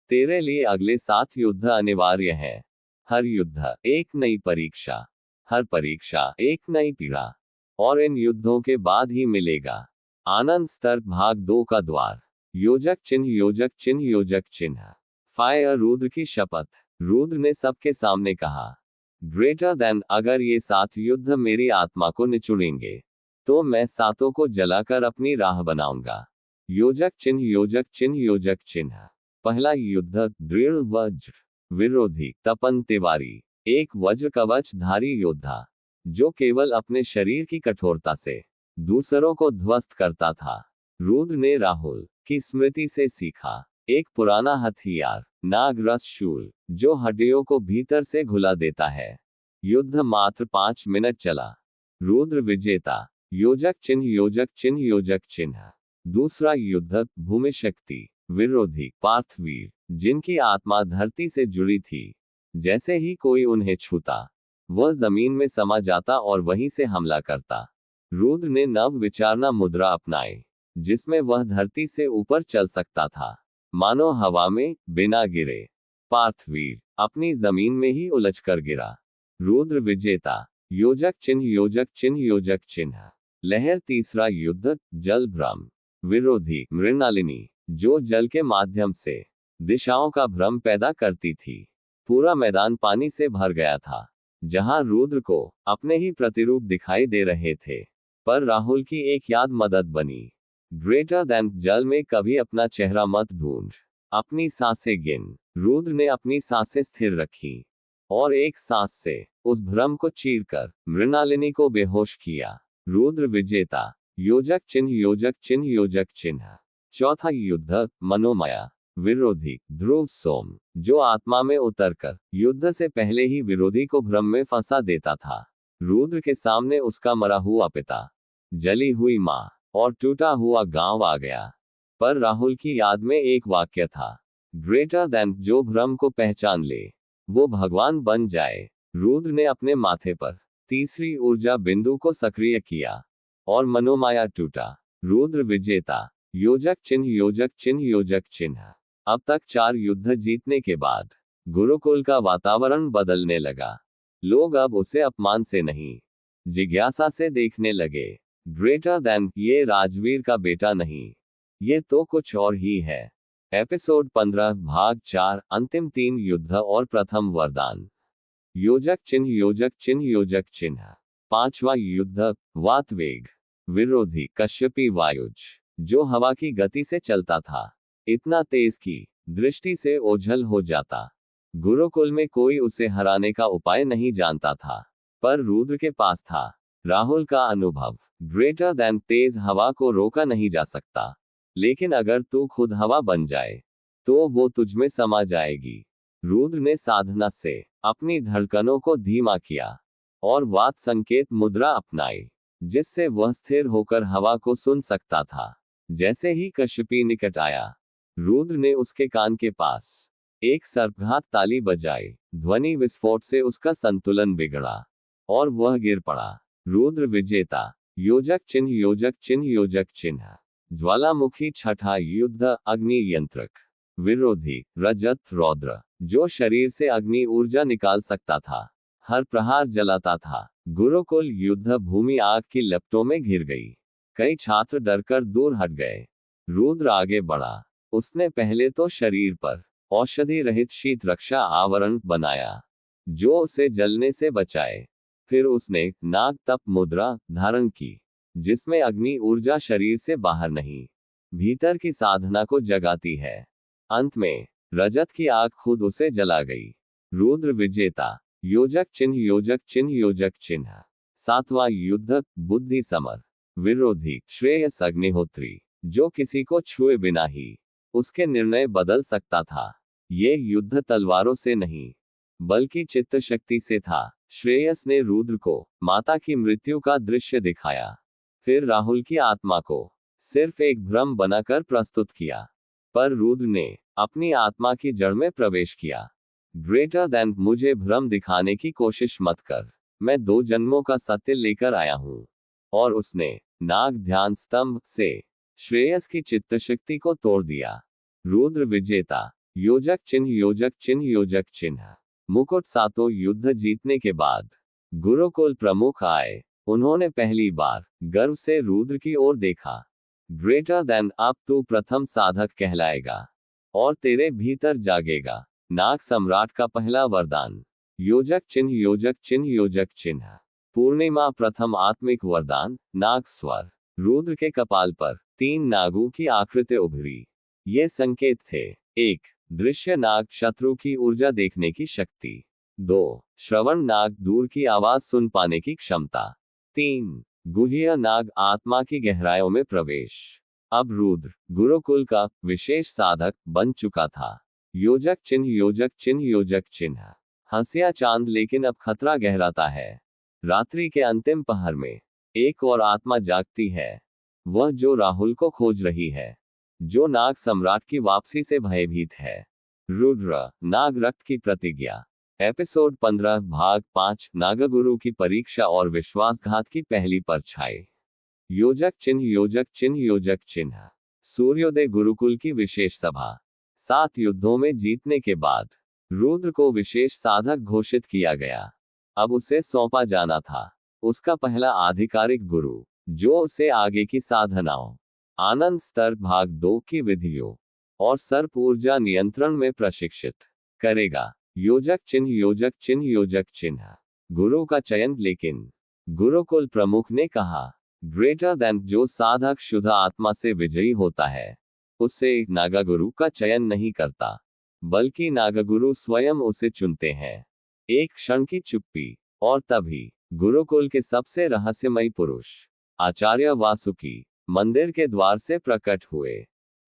तेरे लिए अगले 7 युद्ध अनिवार्य हैं। हर युद्ध एक नई परीक्षा, हर परीक्षा एक नई पीड़ा, और इन युद्धों के बाद ही मिलेगा आनंद स्तर। भाग 2 का द्वार। योजक चिन्ह, योजक चिन्ह, योजक चिन्ह। फायर, रुद्र की शपथ। रुद्र ने सबके सामने कहा, ग्रेटर देन, अगर ये 7 युद्ध मेरी आत्मा को निचोड़ेंगे तो मैं 7 को जलाकर अपनी राह बनाऊंगा। योजक चिन्ह, योजक चिन्ह, योजक चिन्ह। पहला युद्ध। दृढ़ वज्र विरोधी। तपन तिवारी, एक वज्र कवचधारी योद्धा जो केवल अपने शरीर की कठोरता से दूसरों को ध्वस्त करता था। रुद्र ने राहुल की स्मृति से सीखा। एक पुराना हथियार, नागरस शूल, जो हड्डियों को भीतर से घुला देता है। युद्ध मात्र 5 मिनट चला। रुद्र विजेता। योजक चिन्ह, योजक चिन्ह, योजक चिन्ह। दूसरा युद्ध। भूमि शक्ति विरोधी। पार्थवीर, जिनकी आत्मा धरती से जुड़ी थी। जैसे ही कोई उन्हें छूता, वह जमीन में समा जाता और वहीं से हमला करता। रुद्र ने नव विचारना मुद्रा अपनाई, जिसमें वह धरती से ऊपर चल सकता था, मानो हवा में बिना गिरे। पार्थवीर अपनी जमीन में ही उलझकर गिरा। रुद्र विजेता। योजक चिन्ह, योजक चिन्ह, योजक चिन्ह। लहर। तीसरा युद्ध। जल भ्रम विरोधी। मृणालिनी, जो जल के माध्यम से दिशाओं का भ्रम पैदा करती थी। पूरा मैदान पानी से भर गया था, जहां रुद्र को अपने ही प्रतिरूप दिखाई दे रहे थे। पर राहुल की एक याद मदद बनी। ग्रेटर देन, जल में कभी अपना चेहरा मत ढूंढ, अपनी सांसें गिन। रुद्र ने अपनी सांसें स्थिर रखी और एक सांस से उस भ्रम को चीरकर मृणालिनी को बेहोश किया। रुद्र विजेता। योजक चिन्ह, योजक चिन्ह, योजक चिन्ह। चौथा युद्ध। मनोमाया विरोधी। ध्रुव सोम, जो आत्मा में उतरकर युद्ध से पहले ही विरोधी को भ्रम में फंसा देता था। रुद्र के सामने उसका मरा हुआ पिता, जली हुई मां और टूटा हुआ गांव आ गया। पर राहुल की याद में एक वाक्य था, ग्रेटर देन, जो भ्रम को पहचान ले वो भगवान बन जाए। रुद्र ने अपने माथे पर तीसरी ऊर्जा बिंदु को सक्रिय किया और मनोमाया टूटा। रुद्र विजेता। योजक चिन्ह, योजक चिन्ह, योजक चिन्ह। अब तक 4 युद्ध जीतने के बाद गुरुकुल का वातावरण बदलने लगा। लोग अब उसे अपमान से नहीं, जिज्ञासा से देखने लगे। ग्रेटर देन, ये राजवीर का बेटा नहीं, ये तो कुछ और ही है। एपिसोड 15 भाग 4, अंतिम 3 युद्ध और प्रथम वरदान। योजक चिन्ह, योजक चिन्ह, योजक चिन्ह। पांचवा युद्ध। वातवेग विरोधी। कश्यपी वायुज, जो हवा की गति से चलता था, इतना तेज कि दृष्टि से ओझल हो जाता। गुरुकुल में कोई उसे हराने का उपाय नहीं जानता था, पर रुद्र के पास था। राहुल का अनुभव। ग्रेटर देन, तेज हवा को रोका नहीं जा सकता, लेकिन अगर तू खुद हवा बन जाए तो वो तुझमें समा जाएगी। रुद्र ने साधना से अपनी धड़कनों को धीमा किया और वात संकेत मुद्रा अपनाई, जिससे वह स्थिर होकर हवा को सुन सकता था। जैसे ही कश्यपी निकट आया, रुद्र ने उसके कान के पास एक सर्पघात ताली बजाई। ध्वनि विस्फोट से उसका संतुलन बिगड़ा और वह गिर पड़ा। रुद्र विजेता। योजक चिन्ह, योजक चिन्ह, योजक चिन्ह। ज्वालामुखी। छठा युद्ध। अग्नि यंत्रक विरोधी रजत रौद्र, जो शरीर से अग्नि ऊर्जा निकाल सकता था, हर प्रहार जलाता था। गुरुकुल युद्ध भूमि आग की लपटों में घिर गई। कई छात्र डरकर दूर हट गए। रुद्र आगे बढ़ा। उसने पहले तो शरीर पर औषधि रहित शीत रक्षा आवरण बनाया, जो उसे जलने से बचाए। फिर उसने नाग तप मुद्रा धारण की, जिसमें अग्नि ऊर्जा शरीर से बाहर नहीं, भीतर की साधना को जगाती है। अंत में रजत की आग खुद उसे जला गई। रुद्र विजेता। योजक चिन्ह योजक चिन्ह योजक चिन्ह। 7वां युद्ध बुद्धि समर। विरोधी श्रेयस अग्निहोत्री, जो किसी को छुए बिना ही उसके निर्णय बदल सकता था। ये युद्ध तलवारों से नहीं, बल्कि चित्त शक्ति से था। श्रेयस ने रुद्र को माता की मृत्यु का दृश्य दिखाया, फिर राहुल की आत्मा को सिर्फ एक भ्रम बनाकर प्रस्तुत किया। पर रुद्र ने अपनी आत्मा की जड़ में प्रवेश किया। ग्रेटर देन मुझे भ्रम दिखाने की कोशिश मत कर, मैं 2 जन्मों का सत्य लेकर आया हूं। और उसने नाग ध्यान स्तंभ से श्रेयस की चित्त शक्ति को तोड़ दिया। रुद्र विजेता। योजक चिन्ह योजक चिन्ह योजक चिन्ह। मुकुट। 7वां युद्ध जीतने के बाद गुरुकुल प्रमुख आए। उन्होंने पहली बार गर्व से रुद्र की ओर देखा। ग्रेटर देन, अब तू प्रथम साधक कहलाएगा और तेरे भीतर जागेगा नाग सम्राट का पहला वरदान। योजक चिन्ह योजक चिन्ह योजक चिन्ह। पूर्णिमा। प्रथम आत्मिक वरदान नाग स्वर। रुद्र के कपाल पर 3 नागों की आकृति उभरी। ये संकेत थे। 1. दृश्य नाग, शत्रु की ऊर्जा देखने की शक्ति। 2. श्रवण नाग, दूर की आवाज सुन पाने की क्षमता। 3. गुह्य नाग, आत्मा की गहराइयों में प्रवेश। अब रुद्र गुरुकुल का विशेष साधक बन चुका था। योजक चिन्ह योजक चिन्ह योजक चिन्ह। हंसिया चांद, लेकिन अब खतरा गहराता है। रात्रि के अंतिम पहर में एक और आत्मा जागती है, वह जो राहुल को खोज रही है, जो नाग सम्राट की वापसी से भयभीत है। रुद्र नाग रक्त की प्रतिज्ञा। एपिसोड 15 भाग 5 नागगुरु की परीक्षा और विश्वासघात की पहली परछाई। योजक चिन्ह योजक चिन्ह योजक चिन्ह। सूर्योदय गुरुकुल की विशेष सभा। 7 युद्धों में जीतने के बाद रुद्र को विशेष साधक घोषित किया गया। अब उसे सौंपा जाना था उसका पहला आधिकारिक गुरु, जो उसे आगे की साधनाओं, आनंद स्तर भाग 2 की विधियों और सर्प ऊर्जा नियंत्रण में प्रशिक्षित करेगा। योजक चिन्ह योजक चिन्ह योजक चिन्ह। गुरु का चयन। लेकिन गुरुकुल प्रमुख ने कहा, ग्रेटर देन, जो साधक शुद्ध आत्मा से विजयी होता है, उससे नागगुरु का चयन नहीं करता, बल्कि नागगुरु स्वयं उसे चुनते हैं। एक क्षण की चुप्पी, और तभी गुरुकुल के सबसे रहस्यमयी पुरुष आचार्य वासुकी मंदिर के द्वार से प्रकट हुए।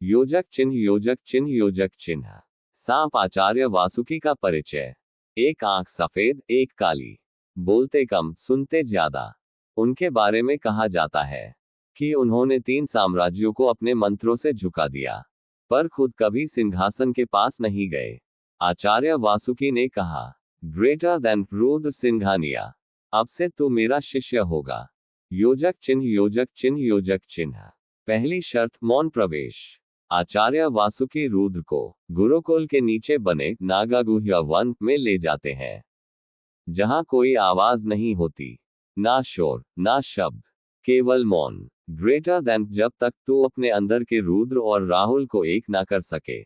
योजक चिन्ह योजक चिन्ह योजक चिन्ह। सांप। आचार्य वासुकी का परिचय। एक आंख सफेद, एक काली, बोलते कम, सुनते ज्यादा। उनके बारे में कहा जाता है कि उन्होंने 3 साम्राज्यों को अपने मंत्रों से झुका दिया, पर खुद कभी सिंहासन के पास नहीं गए। आचार्य वासुकी ने कहा, ग्रेटर देन रुद्र सिंघानिया, अब से तू मेरा शिष्य होगा। योजक चिन्ह योजक चिन्ह योजक चिन्ह। पहली शर्त मौन प्रवेश। आचार्य वासुकी रुद्र को गुरुकुल के नीचे बने नागागुह्य वन में ले जाते हैं, जहां कोई आवाज नहीं होती, ना शोर, ना शब्द, केवल मौन। ग्रेटर देन, जब तक तू अपने अंदर के रुद्र और राहुल को एक ना कर सके,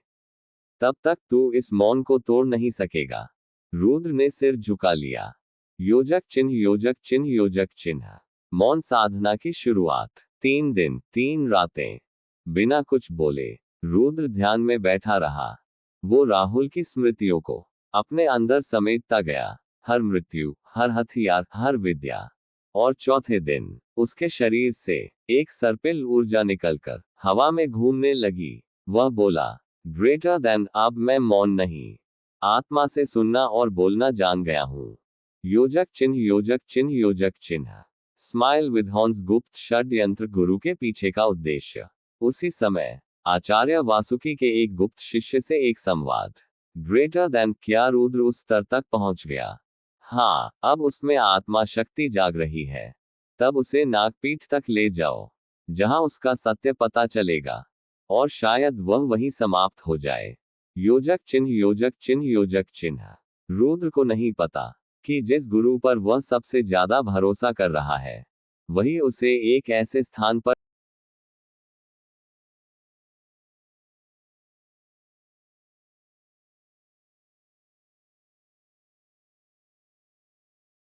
तब तक तू इस मौन को तोड़ नहीं सकेगा। रुद्र ने सिर झुका लिया। योजक चिन्ह योजक चिन्ह योजक चिन्ह। मौन साधना की शुरुआत। 3 दिन 3 रातें बिना कुछ बोले रुद्र ध्यान में बैठा रहा। वो राहुल की स्मृतियों को अपने अंदर समेटता गया, हर मृत्यु, हर हथियार, हर विद्या। और चौथे दिन उसके शरीर से एक सर्पिल ऊर्जा निकलकर हवा में घूमने लगी। वह बोला, ग्रेटर देन, अब मैं मौन नहीं, आत्मा से सुनना और बोलना जान गया हूं। योजक चिन्ह योजक चिन्ह योजक चिन्ह। Smile with horns. गुप्त षड्यंत्र। गुरु के पीछे का उद्देश्य। उसी समय आचार्य वासुकी के एक गुप्त शिष्य से एक संवाद। ग्रेटर देन, क्या रुद्र उस स्तर तक पहुंच गया? हाँ, अब उसमें आत्मा शक्ति जाग रही है। तब उसे नागपीठ तक ले जाओ, जहां उसका सत्य पता चलेगा, और शायद वह वहीं समाप्त हो जाए। योजक चिन्ह योजक चिन्ह योजक चिन्ह। रुद्र को नहीं पता कि जिस गुरु पर वह सबसे ज्यादा भरोसा कर रहा है वही उसे एक ऐसे स्थान पर